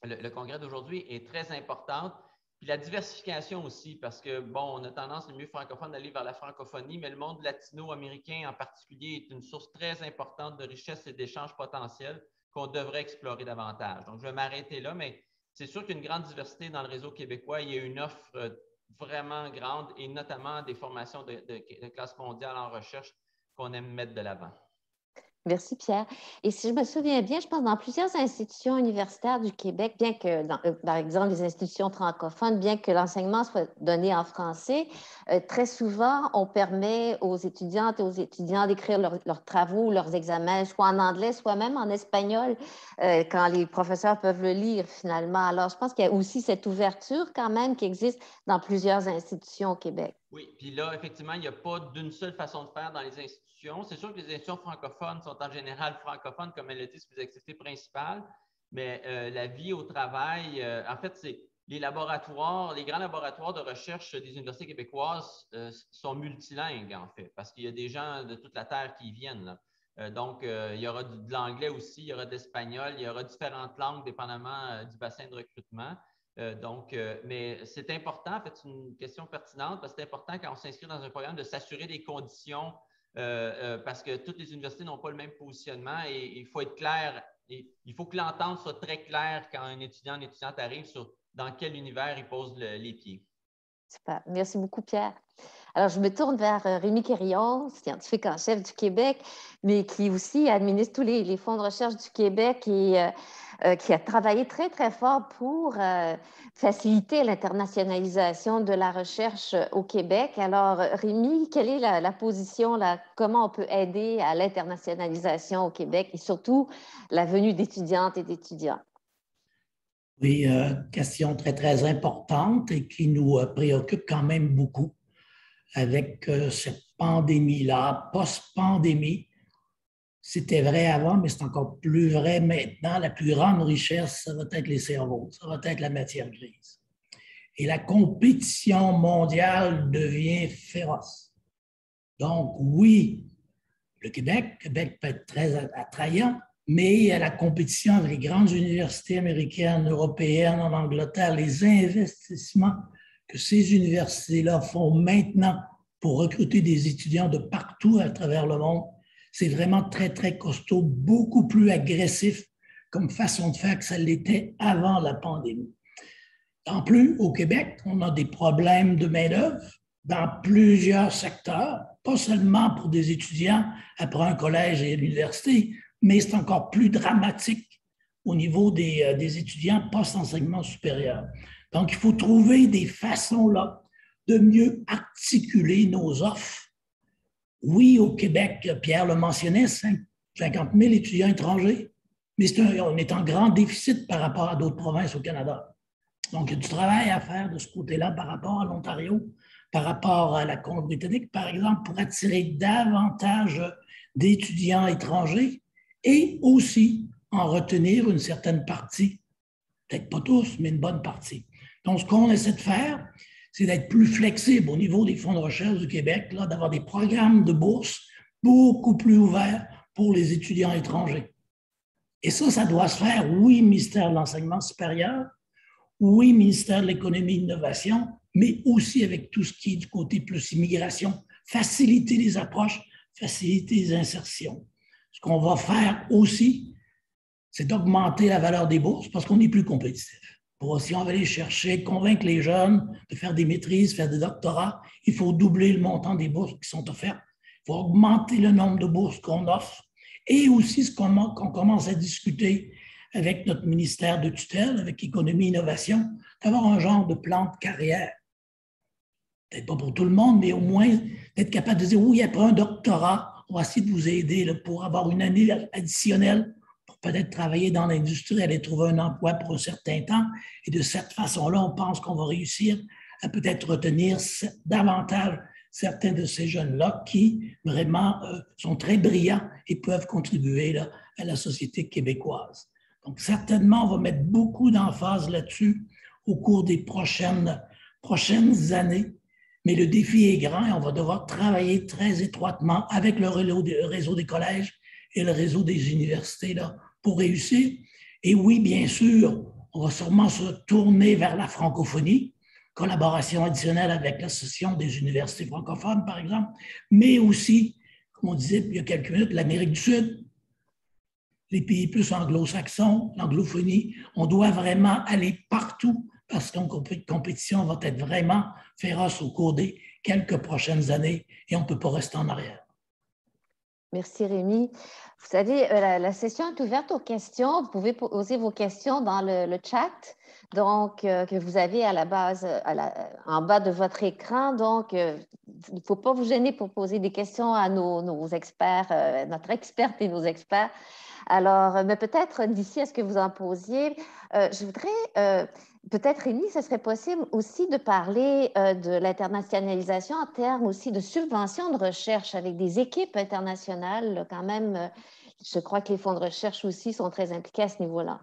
le congrès d'aujourd'hui est très importante. Puis la diversification aussi, parce que, bon, on a tendance, le milieu francophone, d'aller vers la francophonie, mais le monde latino-américain en particulier est une source très importante de richesse et d'échanges potentiels qu'on devrait explorer davantage. Donc, je vais m'arrêter là, mais c'est sûr qu'il y a une grande diversité dans le réseau québécois. Il y a une offre vraiment grande et notamment des formations de classe mondiale en recherche qu'on aime mettre de l'avant. Merci, Pierre. Et si je me souviens bien, je pense dans plusieurs institutions universitaires du Québec, bien que, par exemple, les institutions francophones, bien que l'enseignement soit donné en français, très souvent, on permet aux étudiantes et aux étudiants d'écrire leurs travaux, leurs examens, soit en anglais, soit même en espagnol, quand les professeurs peuvent le lire finalement. Alors, je pense qu'il y a aussi cette ouverture quand même qui existe dans plusieurs institutions au Québec. Oui, puis là, effectivement, il n'y a pas d'une seule façon de faire dans les institutions. C'est sûr que les institutions francophones sont en général francophones, comme elle le dit, c'est les activités principales, mais la vie au travail, en fait, c'est les laboratoires, les grands laboratoires de recherche des universités québécoises sont multilingues, en fait, parce qu'il y a des gens de toute la Terre qui y viennent, là. Donc, il y aura de l'anglais aussi, il y aura de l'espagnol, il y aura différentes langues dépendamment du bassin de recrutement. Mais c'est important, en fait, c'est une question pertinente parce que c'est important quand on s'inscrit dans un programme de s'assurer des conditions parce que toutes les universités n'ont pas le même positionnement et il faut être clair, et il faut que l'entente soit très claire quand un étudiant, une étudiante arrive sur dans quel univers il pose les pieds. Super. Merci beaucoup, Pierre. Alors, je me tourne vers Rémi Quérillon, scientifique en chef du Québec, mais qui aussi administre tous les fonds de recherche du Québec. Et qui a travaillé très, très fort pour faciliter l'internationalisation de la recherche au Québec. Alors, Rémi, quelle est la position, là? Comment on peut aider à l'internationalisation au Québec et surtout la venue d'étudiantes et d'étudiants? Oui, question très, très importante et qui nous préoccupe quand même beaucoup avec cette pandémie-là, post-pandémie. C'était vrai avant, mais c'est encore plus vrai maintenant. La plus grande richesse, ça va être les cerveaux, ça va être la matière grise. Et la compétition mondiale devient féroce. Donc, oui, le Québec peut être très attrayant, mais la compétition avec les grandes universités américaines, européennes, en Angleterre, les investissements que ces universités-là font maintenant pour recruter des étudiants de partout à travers le monde, c'est vraiment très, très costaud, beaucoup plus agressif comme façon de faire que ça l'était avant la pandémie. En plus, au Québec, on a des problèmes de main-d'œuvre dans plusieurs secteurs, pas seulement pour des étudiants après un collège et l'université, mais c'est encore plus dramatique au niveau des étudiants post-enseignement supérieur. Donc, il faut trouver des façons là de mieux articuler nos offres. Oui, au Québec, Pierre le mentionnait, 50 000 étudiants étrangers, mais on est en grand déficit par rapport à d'autres provinces au Canada. Donc, il y a du travail à faire de ce côté-là par rapport à l'Ontario, par rapport à la Colombie-Britannique, par exemple, pour attirer davantage d'étudiants étrangers et aussi en retenir une certaine partie, peut-être pas tous, mais une bonne partie. Donc, ce qu'on essaie de faire, c'est d'être plus flexible au niveau des fonds de recherche du Québec, d'avoir des programmes de bourse beaucoup plus ouverts pour les étudiants étrangers. Et ça doit se faire, oui, ministère de l'Enseignement supérieur, oui, ministère de l'Économie et de l'Innovation, mais aussi avec tout ce qui est du côté plus immigration, faciliter les approches, faciliter les insertions. Ce qu'on va faire aussi, c'est d'augmenter la valeur des bourses parce qu'on est plus compétitif. Si on va aller chercher, convaincre les jeunes de faire des maîtrises, faire des doctorats, il faut doubler le montant des bourses qui sont offertes. Il faut augmenter le nombre de bourses qu'on offre et aussi ce qu'on commence à discuter avec notre ministère de tutelle, avec Économie et Innovation, d'avoir un genre de plan de carrière. Peut-être pas pour tout le monde, mais au moins d'être capable de dire, oui, après un doctorat, on va essayer de vous aider là, pour avoir une année additionnelle pour peut-être travailler dans l'industrie, aller trouver un emploi pour un certain temps. Et de cette façon-là, on pense qu'on va réussir à peut-être retenir davantage certains de ces jeunes-là qui vraiment sont très brillants et peuvent contribuer là, à la société québécoise. Donc, certainement, on va mettre beaucoup d'emphase là-dessus au cours des prochaines années. Mais le défi est grand et on va devoir travailler très étroitement avec le réseau des collèges et le réseau des universités là, pour réussir. Et oui, bien sûr, on va sûrement se tourner vers la francophonie, collaboration additionnelle avec l'Association des universités francophones, par exemple, mais aussi, comme on disait il y a quelques minutes, l'Amérique du Sud, les pays plus anglo-saxons, l'anglophonie, on doit vraiment aller partout parce que la compétition va être vraiment féroce au cours des quelques prochaines années et on ne peut pas rester en arrière. Merci Rémi. Vous savez, la session est ouverte aux questions. Vous pouvez poser vos questions dans le chat donc, que vous avez à la base, en bas de votre écran. Donc, il ne faut pas vous gêner pour poser des questions à nos experts, notre experte et nos experts. Alors, mais peut-être d'ici à ce que vous en posiez, je voudrais, peut-être Rémi, ce serait possible aussi de parler de l'internationalisation en termes aussi de subventions de recherche avec des équipes internationales. Là, quand même, je crois que les fonds de recherche aussi sont très impliqués à ce niveau-là.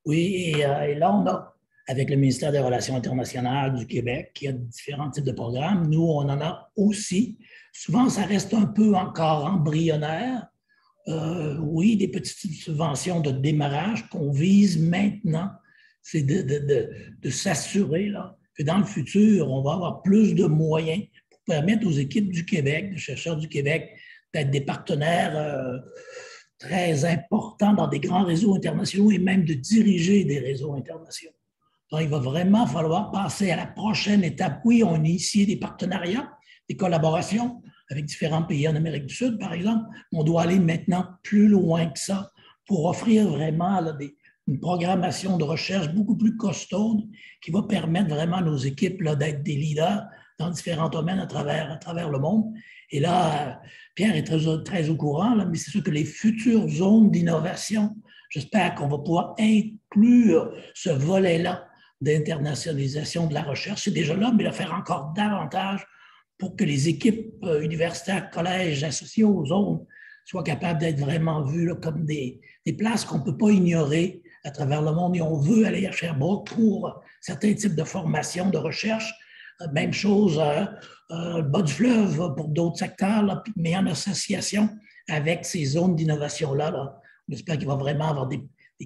Oui, et là, on a, avec le ministère des Relations internationales du Québec, qui a différents types de programmes, nous, on en a aussi. Souvent, ça reste un peu encore embryonnaire. Oui, des petites subventions de démarrage qu'on vise maintenant, c'est de s'assurer que dans le futur, on va avoir plus de moyens pour permettre aux équipes du Québec, des chercheurs du Québec, d'être des partenaires très importants dans des grands réseaux internationaux et même de diriger des réseaux internationaux. Donc, il va vraiment falloir passer à la prochaine étape. Oui, on a initié des partenariats, des collaborations avec différents pays en Amérique du Sud, par exemple. On doit aller maintenant plus loin que ça pour offrir vraiment là, une programmation de recherche beaucoup plus costaude qui va permettre vraiment à nos équipes d'être des leaders dans différents domaines à travers le monde. Et là, Pierre est très au courant, là, mais c'est sûr que les futures zones d'innovation, j'espère qu'on va pouvoir inclure ce volet-là d'internationalisation de la recherche. C'est déjà là, mais le faire encore davantage pour que les équipes universitaires, collèges associés aux zones soient capables d'être vraiment vues là, comme des places qu'on ne peut pas ignorer à travers le monde. Et on veut aller à Sherbrooke pour certains types de formations, de recherche. Même chose, le bas du fleuve pour d'autres secteurs, là, mais en association avec ces zones d'innovation-là. Là, on espère qu'il va vraiment avoir des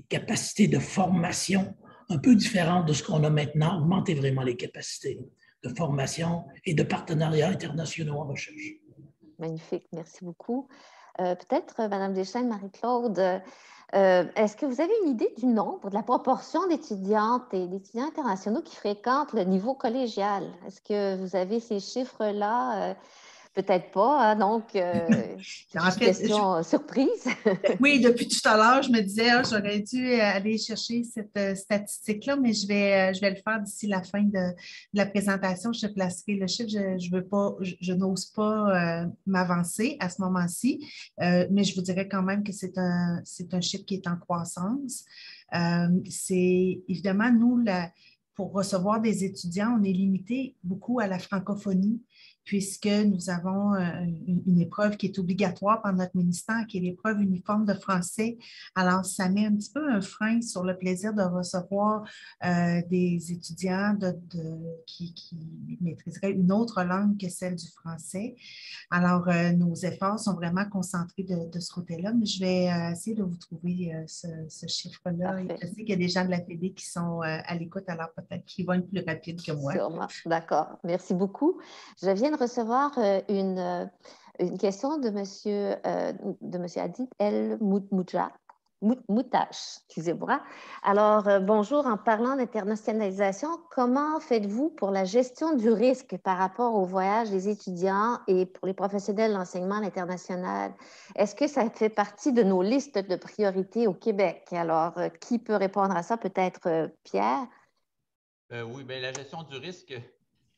capacités de formation un peu différentes de ce qu'on a maintenant, augmenter vraiment les capacités de formation et de partenariats internationaux en recherche. Magnifique, merci beaucoup. Peut-être, Mme Deschênes, Marie-Claude, est-ce que vous avez une idée du nombre, de la proportion d'étudiantes et d'étudiants internationaux qui fréquentent le niveau collégial? Est-ce que vous avez ces chiffres-là? Peut-être pas, hein, donc c'est En une fait, question surprise. Oui, depuis tout à l'heure, je me disais, j'aurais dû aller chercher cette statistique-là, mais je vais le faire d'ici la fin de la présentation. Je te placerai le chiffre. Je n'ose pas m'avancer à ce moment-ci, mais je vous dirais quand même que c'est un chiffre qui est en croissance. C'est évidemment, nous, pour recevoir des étudiants, on est limité beaucoup à la francophonie, puisque nous avons une épreuve qui est obligatoire par notre ministère, qui est l'épreuve uniforme de français. Alors, ça met un petit peu un frein sur le plaisir de recevoir des étudiants qui maîtriseraient une autre langue que celle du français. Alors, nos efforts sont vraiment concentrés de ce côté-là, mais je vais essayer de vous trouver ce chiffre-là. Je sais qu'il y a des gens de la Fédé qui sont à l'écoute, alors peut-être qu'ils vont être plus rapides que moi. Sûrement, d'accord. Merci beaucoup. Je viens de recevoir une question de monsieur Adit El Moutache, excusez-moi. Alors, bonjour, en parlant d'internationalisation, comment faites-vous pour la gestion du risque par rapport au voyage des étudiants et pour les professionnels de l'enseignement à l'international? Est-ce que ça fait partie de nos listes de priorités au Québec? Alors, qui peut répondre à ça? Peut-être Pierre? Oui, bien, la gestion du risque,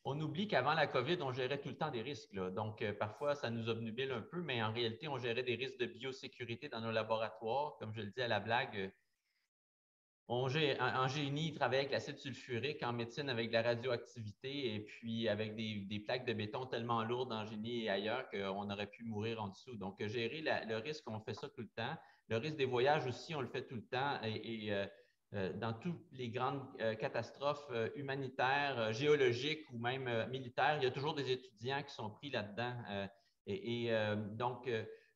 on oublie qu'avant la COVID, on gérait tout le temps des risques, là. Donc, parfois, ça nous obnubile un peu, mais en réalité, on gérait des risques de biosécurité dans nos laboratoires. Comme je le dis à la blague, en génie, ils travaillent avec l'acide sulfurique, en médecine avec de la radioactivité et puis avec des plaques de béton tellement lourdes en génie et ailleurs qu'on aurait pu mourir en dessous. Donc, gérer le risque, on fait ça tout le temps. Le risque des voyages aussi, on le fait tout le temps. Dans toutes les grandes catastrophes humanitaires, géologiques ou même militaires, il y a toujours des étudiants qui sont pris là-dedans. Donc,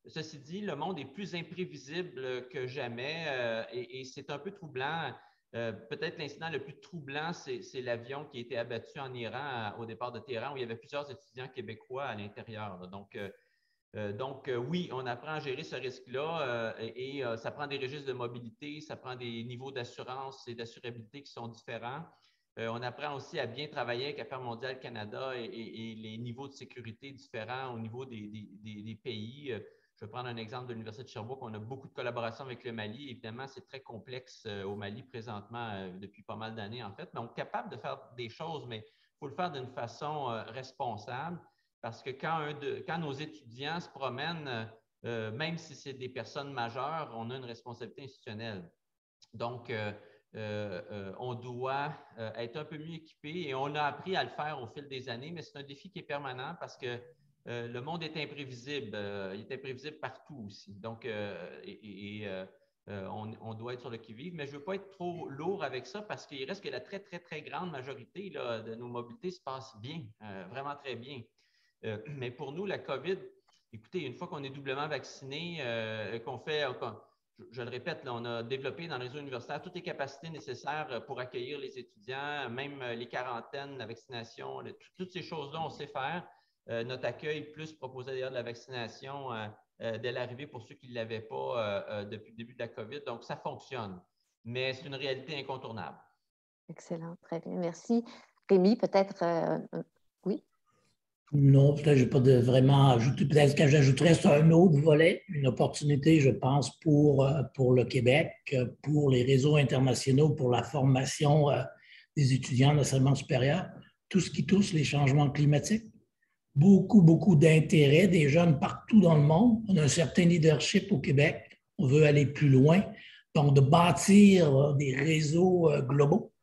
ceci dit, le monde est plus imprévisible que jamais et c'est un peu troublant. Peut-être l'incident le plus troublant, c'est l'avion qui a été abattu en Iran au départ de Téhéran, où il y avait plusieurs étudiants québécois à l'intérieur. Donc, oui, on apprend à gérer ce risque-là et ça prend des registres de mobilité, ça prend des niveaux d'assurance et d'assurabilité qui sont différents. On apprend aussi à bien travailler avec Affaires mondiales Canada et les niveaux de sécurité différents au niveau des pays. Je vais prendre un exemple de l'Université de Sherbrooke. On a beaucoup de collaboration avec le Mali. Évidemment, c'est très complexe au Mali présentement depuis pas mal d'années, en fait. Mais on est capable de faire des choses, mais il faut le faire d'une façon responsable. Parce que quand nos étudiants se promènent, même si c'est des personnes majeures, on a une responsabilité institutionnelle. Donc, on doit être un peu mieux équipé et on a appris à le faire au fil des années, mais c'est un défi qui est permanent parce que le monde est imprévisible. Il est imprévisible partout aussi. Donc, on doit être sur le qui-vive, mais je ne veux pas être trop lourd avec ça parce qu'il reste que la très, très, très grande majorité là, de nos mobilités se passe bien, vraiment très bien. Mais pour nous, la COVID, écoutez, une fois qu'on est doublement vacciné, je le répète, là, on a développé dans le réseau universitaire toutes les capacités nécessaires pour accueillir les étudiants, même les quarantaines, la vaccination, toutes ces choses-là, on sait faire. Notre accueil plus proposait d'ailleurs de la vaccination dès l'arrivée pour ceux qui ne l'avaient pas depuis le début de la COVID. Donc, ça fonctionne, mais c'est une réalité incontournable. Excellent, très bien, merci. Rémi, peut-être, oui? Non, peut-être que je n'ai pas vraiment ajouté. Peut-être que j'ajouterais sur un autre volet, une opportunité, je pense, pour le Québec, pour les réseaux internationaux, pour la formation des étudiants d'enseignement supérieur, tout ce qui touche les changements climatiques. Beaucoup, beaucoup d'intérêt des jeunes partout dans le monde. On a un certain leadership au Québec. On veut aller plus loin. Donc, de bâtir des réseaux globaux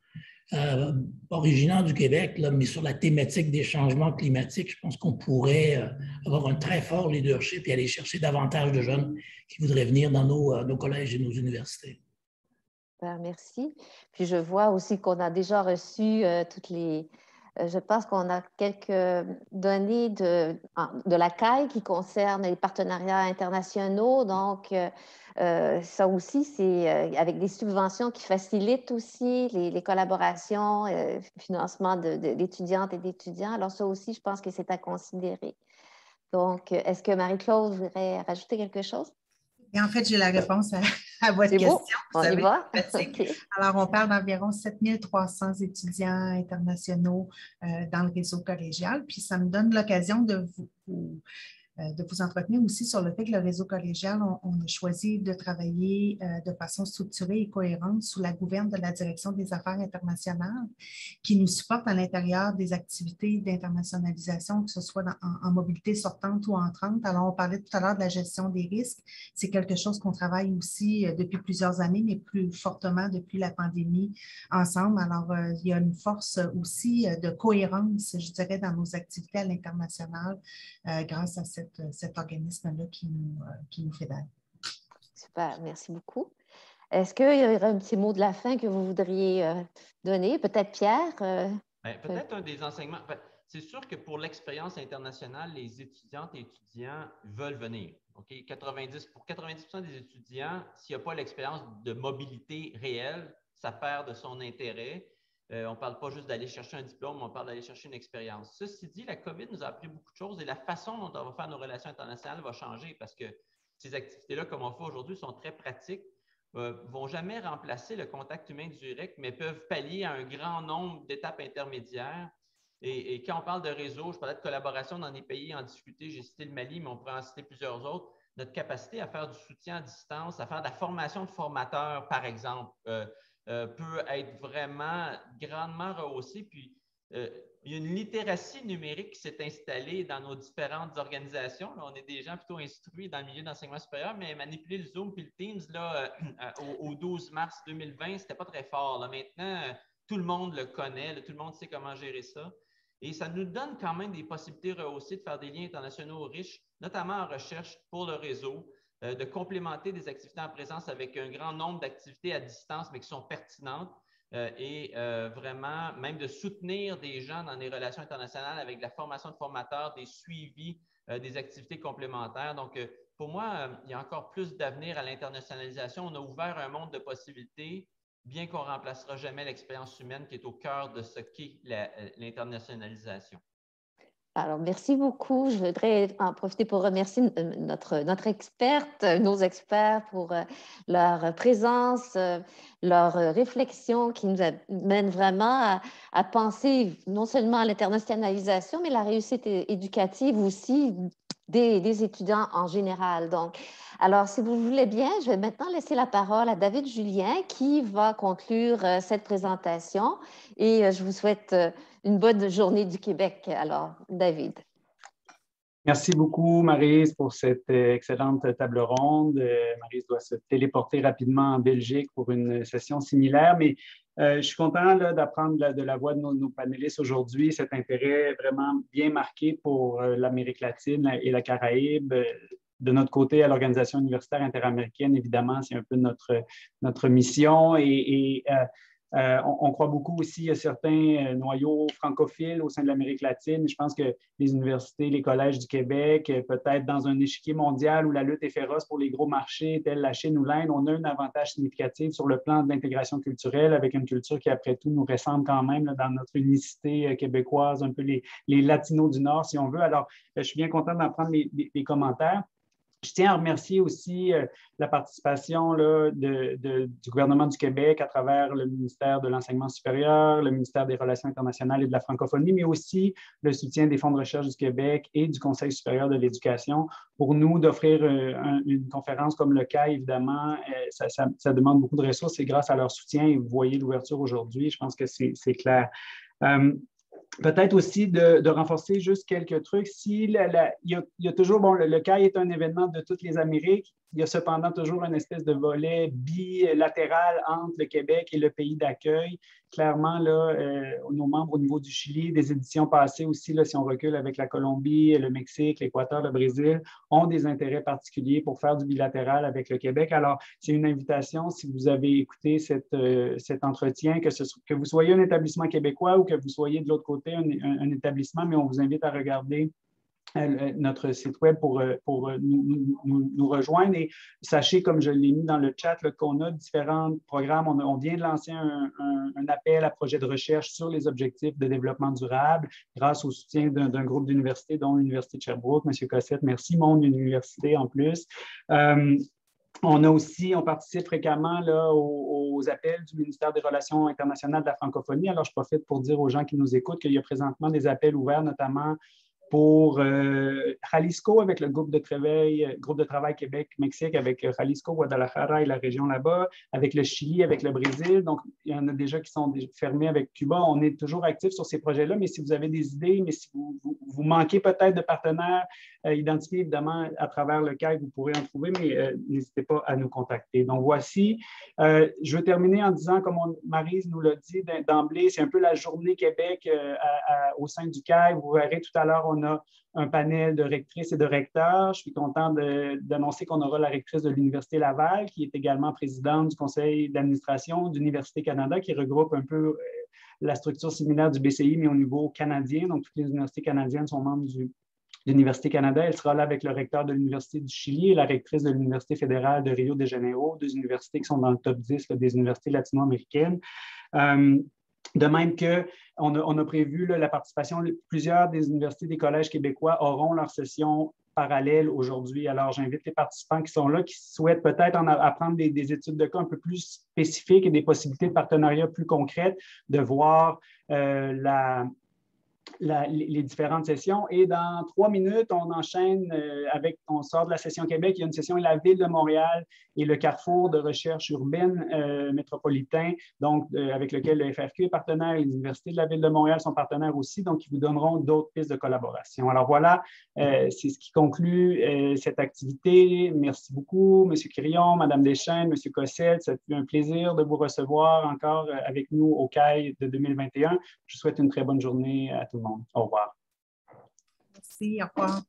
originaire du Québec, là, mais sur la thématique des changements climatiques, je pense qu'on pourrait avoir un très fort leadership et aller chercher davantage de jeunes qui voudraient venir dans nos collèges et nos universités. Merci. Puis je vois aussi qu'on a déjà reçu toutes les... je pense qu'on a quelques données de la CAI qui concernent les partenariats internationaux. Donc, ça aussi, c'est avec des subventions qui facilitent aussi les collaborations, financement d'étudiantes et d'étudiants. Alors, ça aussi, je pense que c'est à considérer. Donc, est-ce que Marie-Claude voudrait rajouter quelque chose? Et en fait, j'ai la réponse à votre question. On y va? Okay. Alors, on parle d'environ 7300 étudiants internationaux dans le réseau collégial. Puis, ça me donne l'occasion de vous entretenir aussi sur le fait que le réseau collégial, on a choisi de travailler de façon structurée et cohérente sous la gouverne de la Direction des affaires internationales qui nous supporte à l'intérieur des activités d'internationalisation, que ce soit en mobilité sortante ou entrante. Alors, on parlait tout à l'heure de la gestion des risques. C'est quelque chose qu'on travaille aussi depuis plusieurs années, mais plus fortement depuis la pandémie ensemble. Alors, il y a une force aussi de cohérence, je dirais, dans nos activités à l'international grâce à cet organisme-là qui nous fédère. Super, merci beaucoup. Est-ce qu'il y aurait un petit mot de la fin que vous voudriez donner? Peut-être Pierre? Peut-être un des enseignements. C'est sûr que pour l'expérience internationale, les étudiantes et étudiants veulent venir. Okay? Pour 90% des étudiants, s'il n'y a pas l'expérience de mobilité réelle, ça perd de son intérêt. On ne parle pas juste d'aller chercher un diplôme, on parle d'aller chercher une expérience. Ceci dit, la COVID nous a appris beaucoup de choses et la façon dont on va faire nos relations internationales va changer parce que ces activités-là, comme on fait aujourd'hui, sont très pratiques, ne vont jamais remplacer le contact humain direct, mais peuvent pallier à un grand nombre d'étapes intermédiaires. Et quand on parle de réseau, je parlais de collaboration dans des pays en difficulté, j'ai cité le Mali, mais on pourrait en citer plusieurs autres. Notre capacité à faire du soutien à distance, à faire de la formation de formateurs, par exemple, peut être vraiment grandement rehaussée. Puis, il y a une littératie numérique qui s'est installée dans nos différentes organisations. Là, on est des gens plutôt instruits dans le milieu d'enseignement supérieur, mais manipuler le Zoom et le Teams là, au 12 mars 2020, ce n'était pas très fort. Là. Maintenant, tout le monde le connaît, là, tout le monde sait comment gérer ça. Et ça nous donne quand même des possibilités rehaussées de faire des liens internationaux riches, notamment en recherche pour le réseau, de complémenter des activités en présence avec un grand nombre d'activités à distance, mais qui sont pertinentes et vraiment même de soutenir des gens dans les relations internationales avec de la formation de formateurs, des suivis, des activités complémentaires. Donc, pour moi, il y a encore plus d'avenir à l'internationalisation. On a ouvert un monde de possibilités, bien qu'on ne remplacera jamais l'expérience humaine qui est au cœur de ce qu'est l'internationalisation. Alors, merci beaucoup. Je voudrais en profiter pour remercier notre experte, nos experts pour leur présence, leur réflexion qui nous amène vraiment à penser non seulement à l'internationalisation, mais la réussite éducative aussi des étudiants en général. Donc, alors, si vous voulez bien, je vais maintenant laisser la parole à David Julien qui va conclure cette présentation et je vous souhaite une bonne journée du Québec. Alors, David. Merci beaucoup, Maryse, pour cette excellente table ronde. Maryse doit se téléporter rapidement en Belgique pour une session similaire, mais je suis content d'apprendre de la voix de nos panélistes aujourd'hui cet intérêt vraiment bien marqué pour l'Amérique latine et la Caraïbe. De notre côté, à l'Organisation universitaire interaméricaine, évidemment, c'est un peu notre mission on croit beaucoup aussi à certains noyaux francophiles au sein de l'Amérique latine. Je pense que les universités, les collèges du Québec, peut-être dans un échiquier mondial où la lutte est féroce pour les gros marchés tels la Chine ou l'Inde, on a un avantage significatif sur le plan de l'intégration culturelle avec une culture qui, après tout, nous ressemble quand même dans notre unicité québécoise, un peu les latinos du Nord, si on veut. Alors, je suis bien content d'en prendre les commentaires. Je tiens à remercier aussi la participation là, du gouvernement du Québec à travers le ministère de l'Enseignement supérieur, le ministère des Relations internationales et de la francophonie, mais aussi le soutien des fonds de recherche du Québec et du Conseil supérieur de l'éducation pour nous d'offrir une conférence comme le CAI, évidemment. Ça demande beaucoup de ressources et grâce à leur soutien, et vous voyez l'ouverture aujourd'hui, je pense que c'est clair. Peut-être aussi de renforcer juste quelques trucs. Il y a toujours, bon, le CAI est un événement de toutes les Amériques. Il y a cependant toujours une espèce de volet bilatéral entre le Québec et le pays d'accueil. Clairement, là, nos membres au niveau du Chili, des éditions passées aussi, là, si on recule avec la Colombie, le Mexique, l'Équateur, le Brésil, ont des intérêts particuliers pour faire du bilatéral avec le Québec. Alors, c'est une invitation, si vous avez écouté cet entretien, que vous soyez un établissement québécois ou que vous soyez de l'autre côté un établissement, mais on vous invite à regarder notre site web pour nous rejoindre. Et sachez, comme je l'ai mis dans le chat, qu'on a différents programmes. On vient de lancer un appel à projet de recherche sur les objectifs de développement durable grâce au soutien d'un groupe d'universités, dont l'Université de Sherbrooke. M. Cossette, merci, mon université en plus. On participe fréquemment là, aux appels du ministère des Relations internationales de la francophonie. Alors, je profite pour dire aux gens qui nous écoutent qu'il y a présentement des appels ouverts, notamment pour Jalisco avec le groupe de travail Québec-Mexique avec Jalisco, Guadalajara et la région là-bas, avec le Chili, avec le Brésil. Donc, il y en a déjà qui sont fermés avec Cuba. On est toujours actifs sur ces projets-là, mais si vous avez des idées, mais si vous manquez peut-être de partenaires identifiés, évidemment, à travers le CAI, vous pourrez en trouver, mais n'hésitez pas à nous contacter. Donc, voici. Je veux terminer en disant, comme Maryse nous l'a dit d'emblée, c'est un peu la journée Québec au sein du CAI. Vous verrez tout à l'heure, on a un panel de rectrices et de recteurs. Je suis content d'annoncer qu'on aura la rectrice de l'Université Laval, qui est également présidente du conseil d'administration d'Université Canada, qui regroupe un peu la structure similaire du BCI, mais au niveau canadien. Donc, toutes les universités canadiennes sont membres de l'Université Canada. Elle sera là avec le recteur de l'Université du Chili et la rectrice de l'Université fédérale de Rio de Janeiro, deux universités qui sont dans le top 10 des universités latino-américaines. De même qu'on a prévu là, la participation, plusieurs des universités, des collèges québécois auront leur session parallèle aujourd'hui. Alors, j'invite les participants qui sont là, qui souhaitent peut-être apprendre des études de cas un peu plus spécifiques et des possibilités de partenariat plus concrètes, de voir les différentes sessions. Et dans 3 minutes, on enchaîne on sort de la session Québec. Il y a une session de la Ville de Montréal et le Carrefour de recherche urbaine métropolitain, donc avec lequel le FRQ est partenaire, les universités de la Ville de Montréal sont partenaires aussi, donc ils vous donneront d'autres pistes de collaboration. Alors voilà, c'est ce qui conclut cette activité. Merci beaucoup, M. Quirion, Mme Deschênes, M. Cossette. Ça a été un plaisir de vous recevoir encore avec nous au CAI de 2021. Je vous souhaite une très bonne journée à tout le monde. Au revoir. Merci, au revoir.